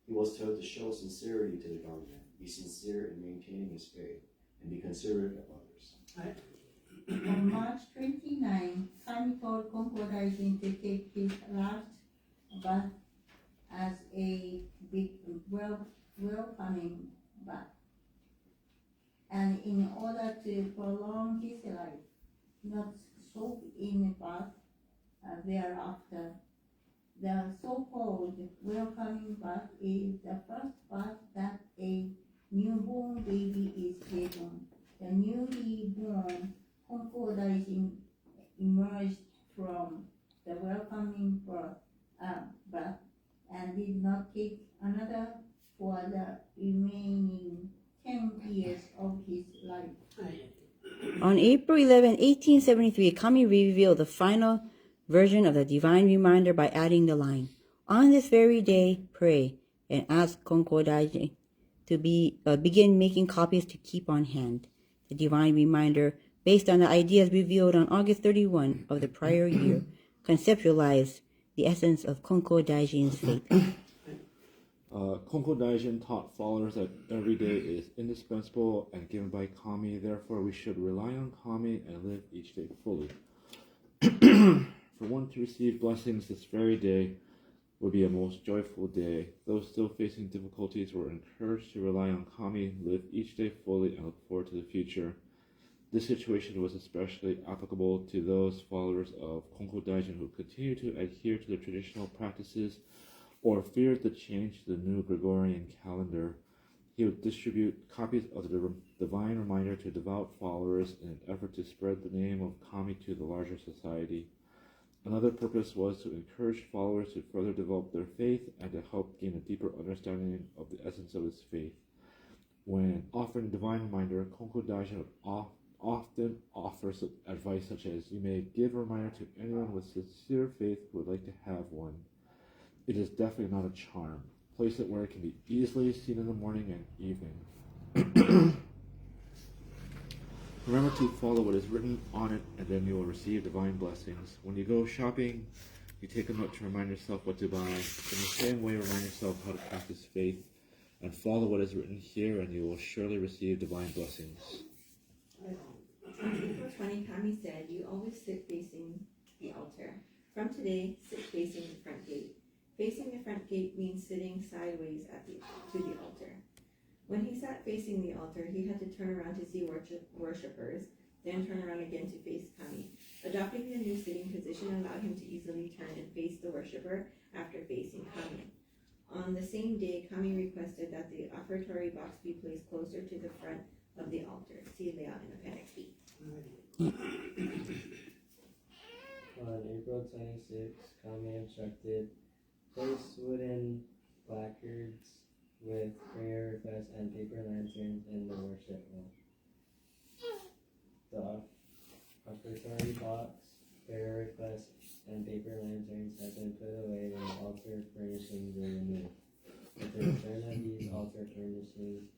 He was told to show sincerity to the government, be sincere in maintaining his faith, and be considerate of others. On March 29, Kami told Konko Daijin to take his last bath as a big welcoming bath, and in order to prolong his life, not soak in a bath thereafter. The so-called welcoming bath is the first bath that a newborn baby is given. The newly born Konko Daijin emerged from the welcoming bath and did not take another for the remaining 10 years of his life. On April 11, 1873, Kami revealed the final version of the Divine Reminder by adding the line, "On this very day, pray," and ask Konko Daijin to begin making copies to keep on hand. The Divine Reminder, based on the ideas revealed on August 31 of the prior year, conceptualized the essence of Konko Daijin's faith. Konko Daijin taught followers that every day is indispensable and given by Kami. Therefore, we should rely on Kami and live each day fully. For one to receive blessings this very day, would be a most joyful day. Those still facing difficulties were encouraged to rely on Kami, live each day fully, and look forward to the future. This situation was especially applicable to those followers of Konko Daijin who continued to adhere to the traditional practices or feared the change to the new Gregorian calendar. He would distribute copies of the divine reminder to devout followers in an effort to spread the name of Kami to the larger society. Another purpose was to encourage followers to further develop their faith and to help gain a deeper understanding of the essence of his faith. When offering divine reminder, Konko Daijin would often offer advice such as, "You may give a reminder to anyone with sincere faith who would like to have one. It is definitely not a charm. Place it where it can be easily seen in the morning and evening. Remember to follow what is written on it, and then you will receive divine blessings. When you go shopping, you take a note to remind yourself what to buy. In the same way, remind yourself how to practice faith, and follow what is written here, and you will surely receive divine blessings." On April 20, Kami said, "You always sit facing the altar. From today, sit facing the front gate. Facing the front gate means sitting sideways to the altar." When he sat facing the altar, he had to turn around to see worshippers, then turn around again to face Kami. Adopting the new sitting position allowed him to easily turn and face the worshipper after facing Kami. On the same day, Kami requested that the offertory box be placed closer to the front of the altar. See layout in Appendix B. On April 26, Kami instructed, place wooden placards with prayer requests and paper lanterns in the worship hall. The offertory box, prayer requests, and paper lanterns have been put away when the altar furnishings were removed. With the return of these altar furnishings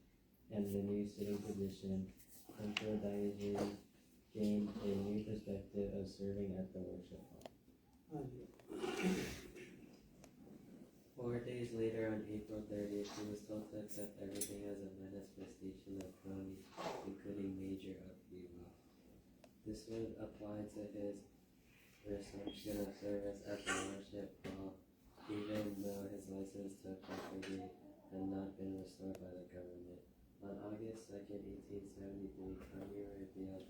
and the new sitting position, Konko Daijin gained a new perspective of serving at the worship hall. 4 days later, on April 30th, he was told to accept everything as a manifestation of Kami, including major upheaval. This would apply to his resumption of service at the worship hall, even though his license to propagate had not been restored by the government. On August 2nd, 1873, Kami revealed,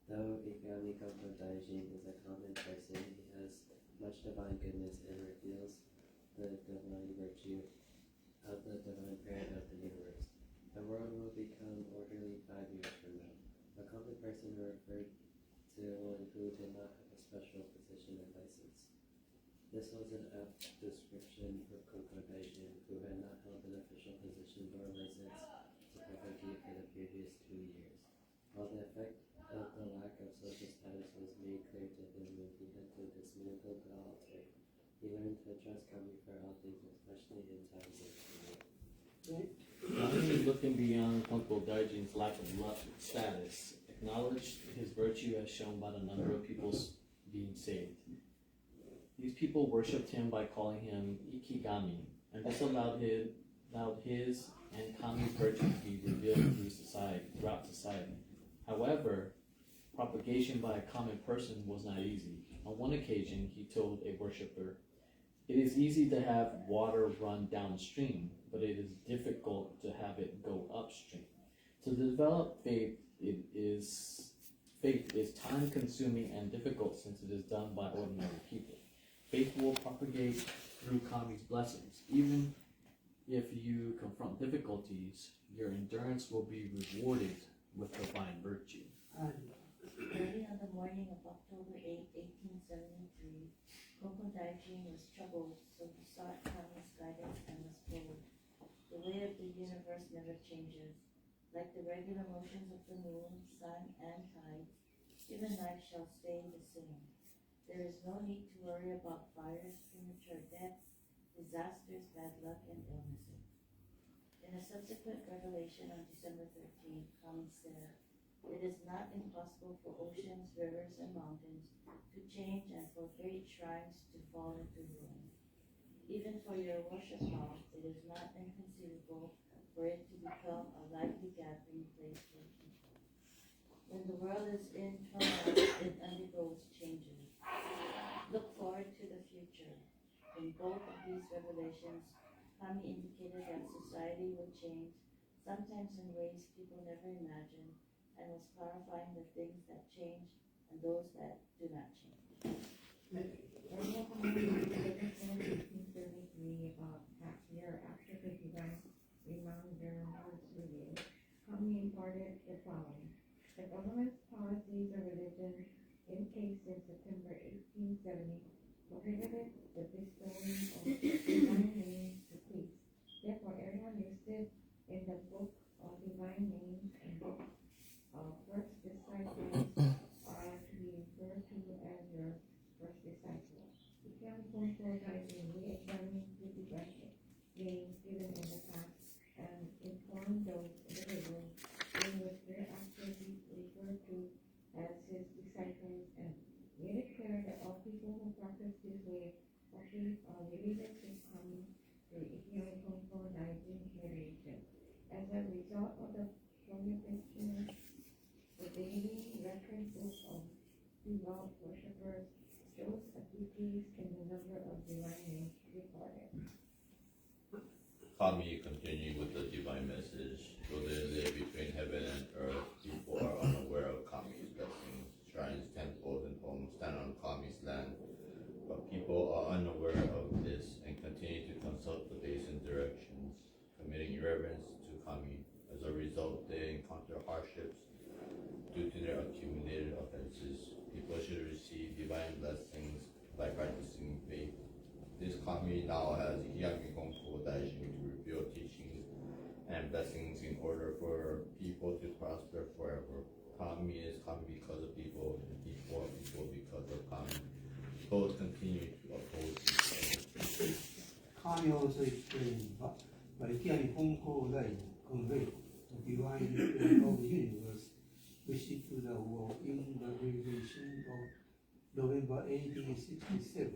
though Ikami Konko Daijin is a common person, he has much divine goodness and reveals the divine virtue of the divine parent of the universe. The world will become orderly 5 years from now. A common person referred to one who did not have a special position or license. This was an apt description for Konko Daijin, who had not held an official position or license to propagate for the previous 2 years. While the effect of the lack of social status was made clear to him when he had to dismantle the altar, he learned to trust Kami for all things, especially in times of trouble. Kami, looking beyond Konko Daijin's lack of status, acknowledged his virtue as shown by the number of people being saved. These people worshipped him by calling him Ikigami, and this allowed his and Kami's virtue to be revealed throughout society. However, propagation by a common person was not easy. On one occasion, he told a worshipper, "It is easy to have water run downstream, but it is difficult to have it go upstream. To develop faith is time-consuming and difficult since it is done by ordinary people. Faith will propagate through Kami's blessings. Even if you confront difficulties, your endurance will be rewarded with divine virtue." Early on the morning of October 8, 1873, Konko Daijin was troubled, so he sought Kami's guidance and was told, "The way of the universe never changes. Like the regular motions of the moon, sun, and tides, even life shall stay the same. There is no need to worry about fires, premature deaths, disasters, bad luck, and illnesses." In a subsequent revelation on December 13, Kami said, "It is not impossible for oceans, rivers, and mountains to change and for great shrines to fall into ruin. Even for your worship hall, it is not inconceivable for it to become a lively gathering place for people. When the world is in turmoil, it undergoes changes. Look forward to the future. In both of these revelations, Kami indicated that society would change, sometimes in ways people never imagined, and was clarifying the things that change and those that do not change. Earlier in 1873, half year after the divine reminder was revealed, Kami imparted the following. The government's policies of religion in case in September 1870 prohibited the bestowing of divine names to priests. Therefore, everyone listed in the book of divine names and book of first disciples are to be referred to as your first disciple. Konko Daijin re-examined the divine names given in the past and informed those individuals who was thereafter referred to as his disciples and made it clear that all people who practice this way of life are related to Kami through Konko Daijin meditation. As a result of the prohibition, the daily record book of devout worshippers shows a decrease in the number of divine names recorded. Kami continued with the divine message. Though they live between heaven and earth, people are unaware of Kami's blessings. Shrines, temples, and homes stand on Kami's land, but people are unaware of this and continue to consult the basin directions, committing irreverence to Kami. As a result, they encounter hardships due to their accumulated offenses. People should receive divine blessings by practicing faith. This Kami now has Konko Daijin to reveal teachings and blessings in order for people to prosper forever. Kami is Kami because of people, and people are people because of Kami. Both continue to oppose each other. Kami also explained by Konko Daijin conveyed the divine will of the universe, which is to the world in the revelation of November 1867.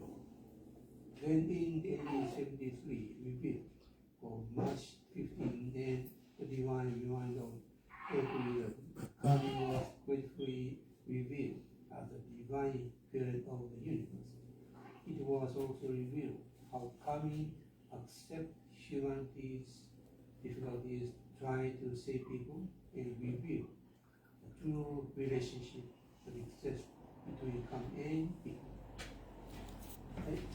Then in 1873, revealed for March 15, then the divine reminder of every year. Kami was gratefully revealed as the divine parent of the universe. It was also revealed how Kami accepts humanity's difficulties, trying to save people, and reveal the true relationship that exists between Kami and people. Right?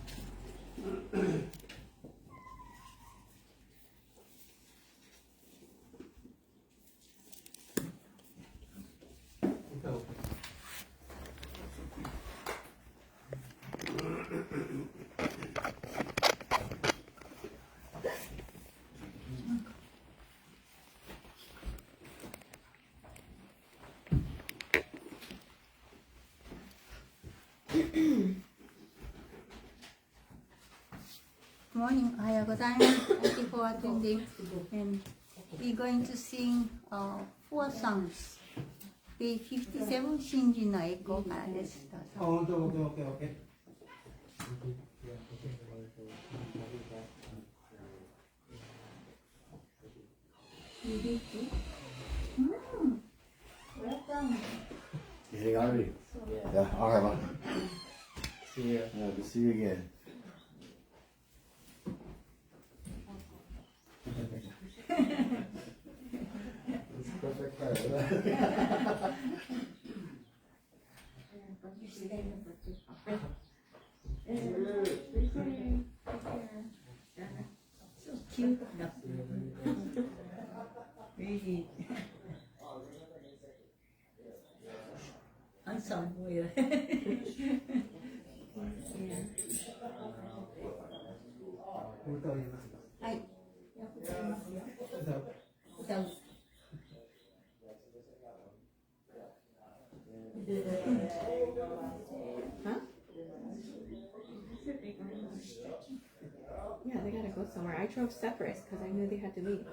Morning, Ohayou gozaimasu. Thank you for attending. And we're going to sing 4 songs. Page 57, Shinji no Echo からです。どうぞ。Okay. Welcome. You hitting already? Yeah, alright, well. See you. Yeah, good to see you again. It's perfect part. So cute. Really. Handsome boy. Hi. Huh? Yeah, they gotta go somewhere. I drove separate because I knew they had to leave.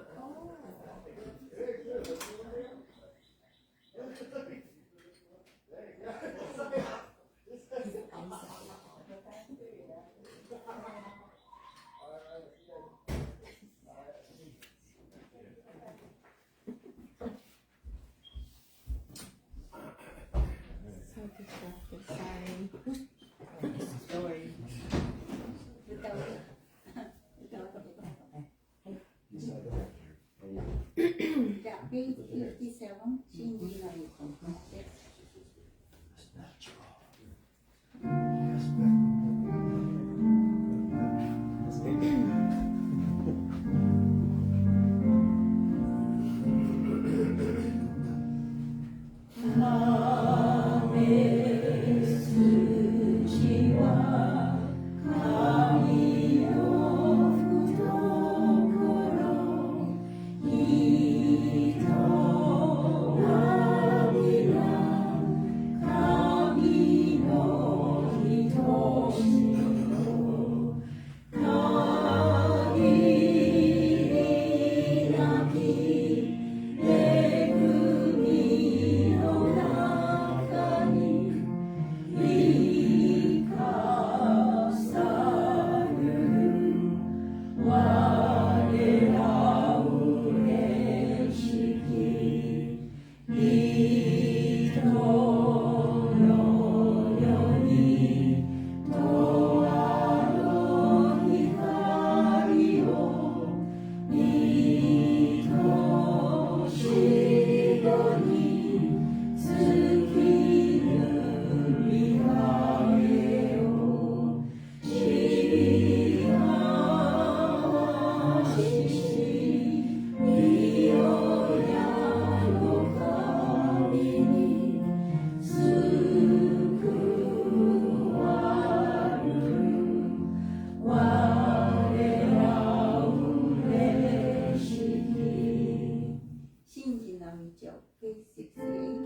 So distracted, sorry. Without Page 57, Shinji Narito. Page 68.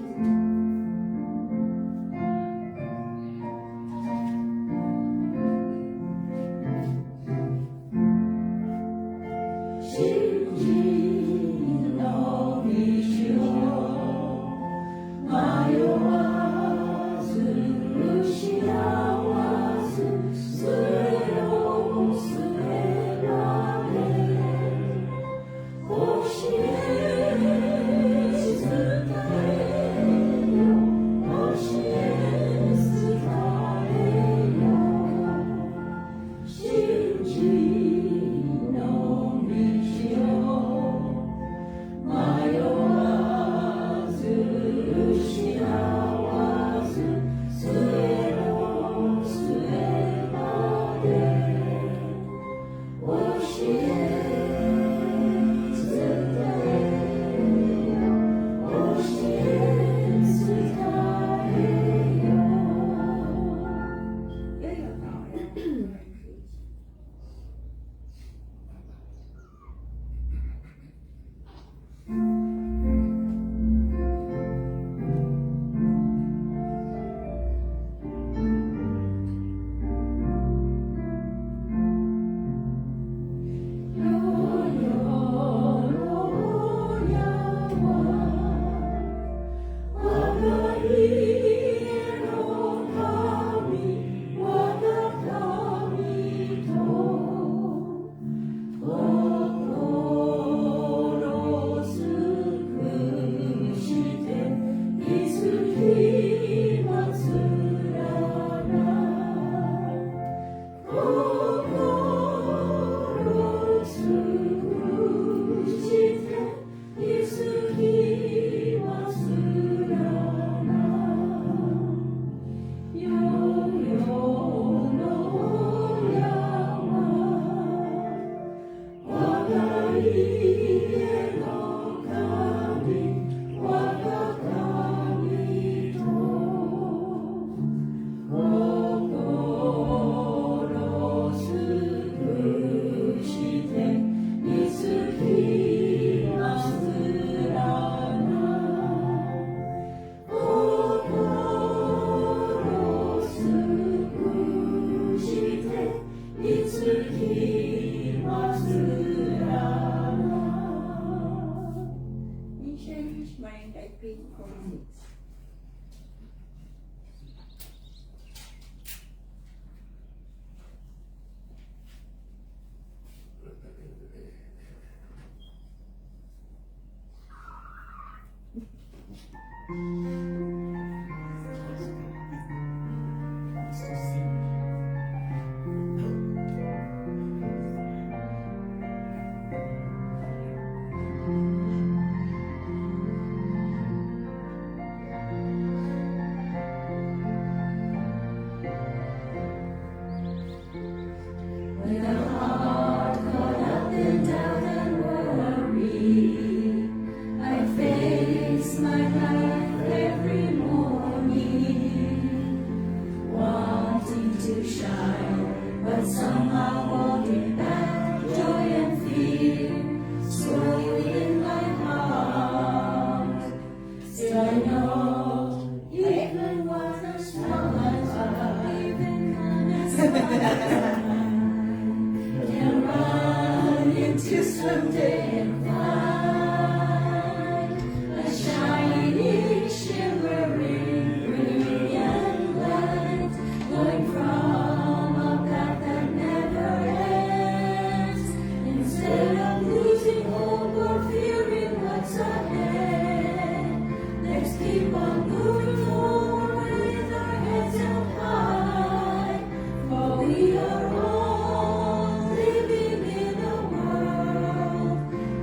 with a heart caught up in doubt and worry. I face my life every morning, wanting to shine, but somehow holding back joy and fear, swirling in my heart. Still I know, even when I smile, even when I smile, can run into someday and find a shining, shimmering, brilliant light glowing from a path that never ends. Instead of losing hope or fearing what's ahead, let's keep on moving forward with our heads held high, for we are all living in a world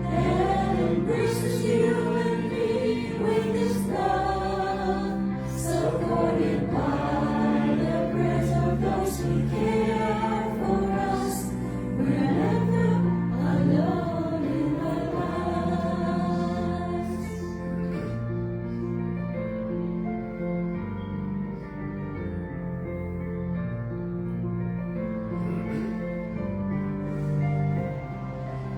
that embraces you and me with its love, supported by the prayers of those who care for us. We're never alone in our lives.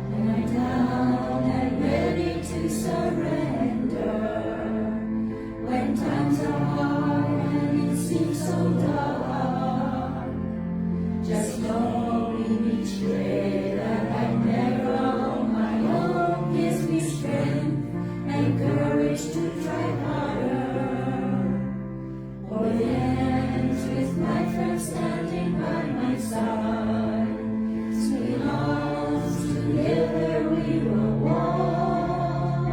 When I'm down and ready to surrender, when times are hard and it seems so dark, just knowing each day that I never on my own gives me strength and courage to try harder. Oh, it ends with my friends standing by my side. Sweet arms together we will walk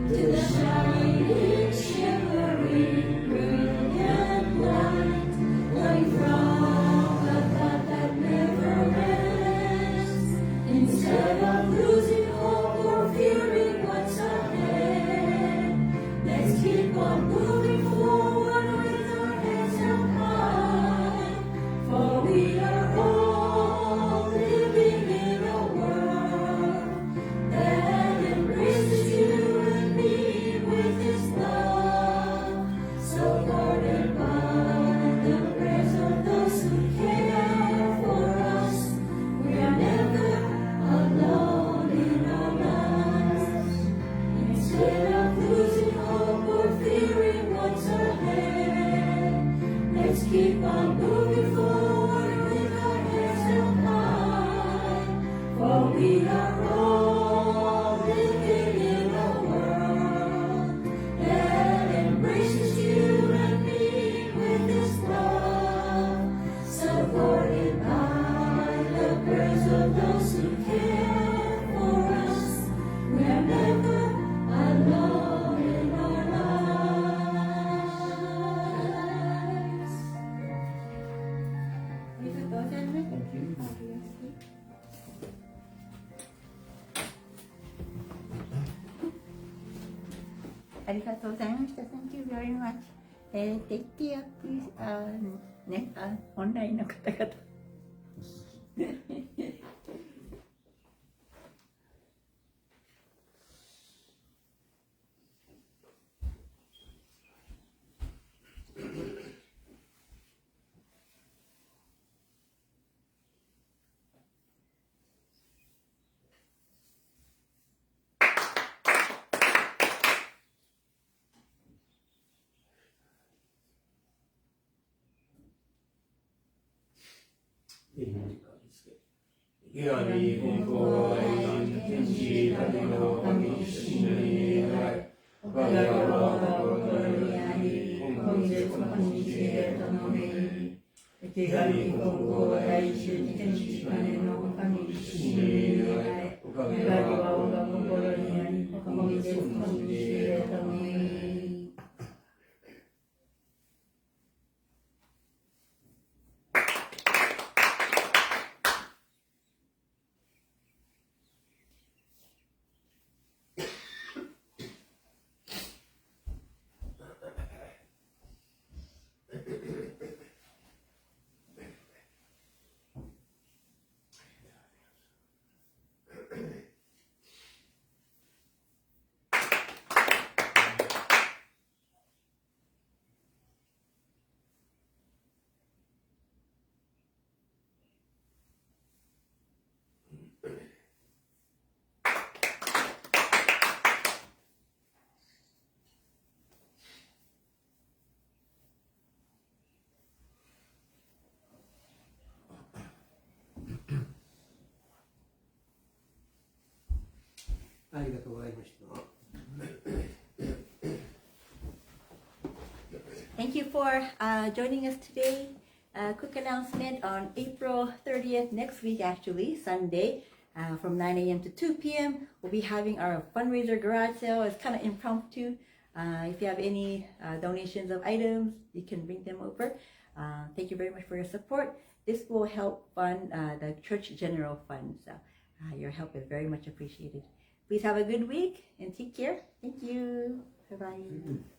to the shining, shimmering, brilliant light glowing from a path that never ends. Instead of losing hope or fearing what's ahead, let's keep on moving forward with our heads held high, for we are all living in a world that embraces you and me with its love, supported by the prayers of those who care for us. We are never alone in our lives. Instead of losing hope or fearing what's ahead, let's keep on moving forward with our heads held high, for we are all living in a world that embraces you and me with its love, supported by the prayers of those who care for us. We are never alone in our lives. ありがとうございます。ありがとうございました。Thank you very much. Take care, please. ね、オンラインの方々。Yano Konko Tenji Tateno Kami Shini Rai Bhagava Bhagavani Konko Konji Tonomei Yano Konko Tenji Tateno Kami Shini Rai Bhagava Bhagavani Konko Konji Tonomei. ありがとうございました。 Thank you for joining us today. Quick announcement on April 30th, next week actually, Sunday, from 9 a.m. to 2 p.m. We'll be having our fundraiser garage sale. It's kind of impromptu. If you have any donations of items, you can bring them over. Thank you very much for your support. This will help fund the church general fund. So your help is very much appreciated. Please have a good week and take care. Thank you. Bye-bye.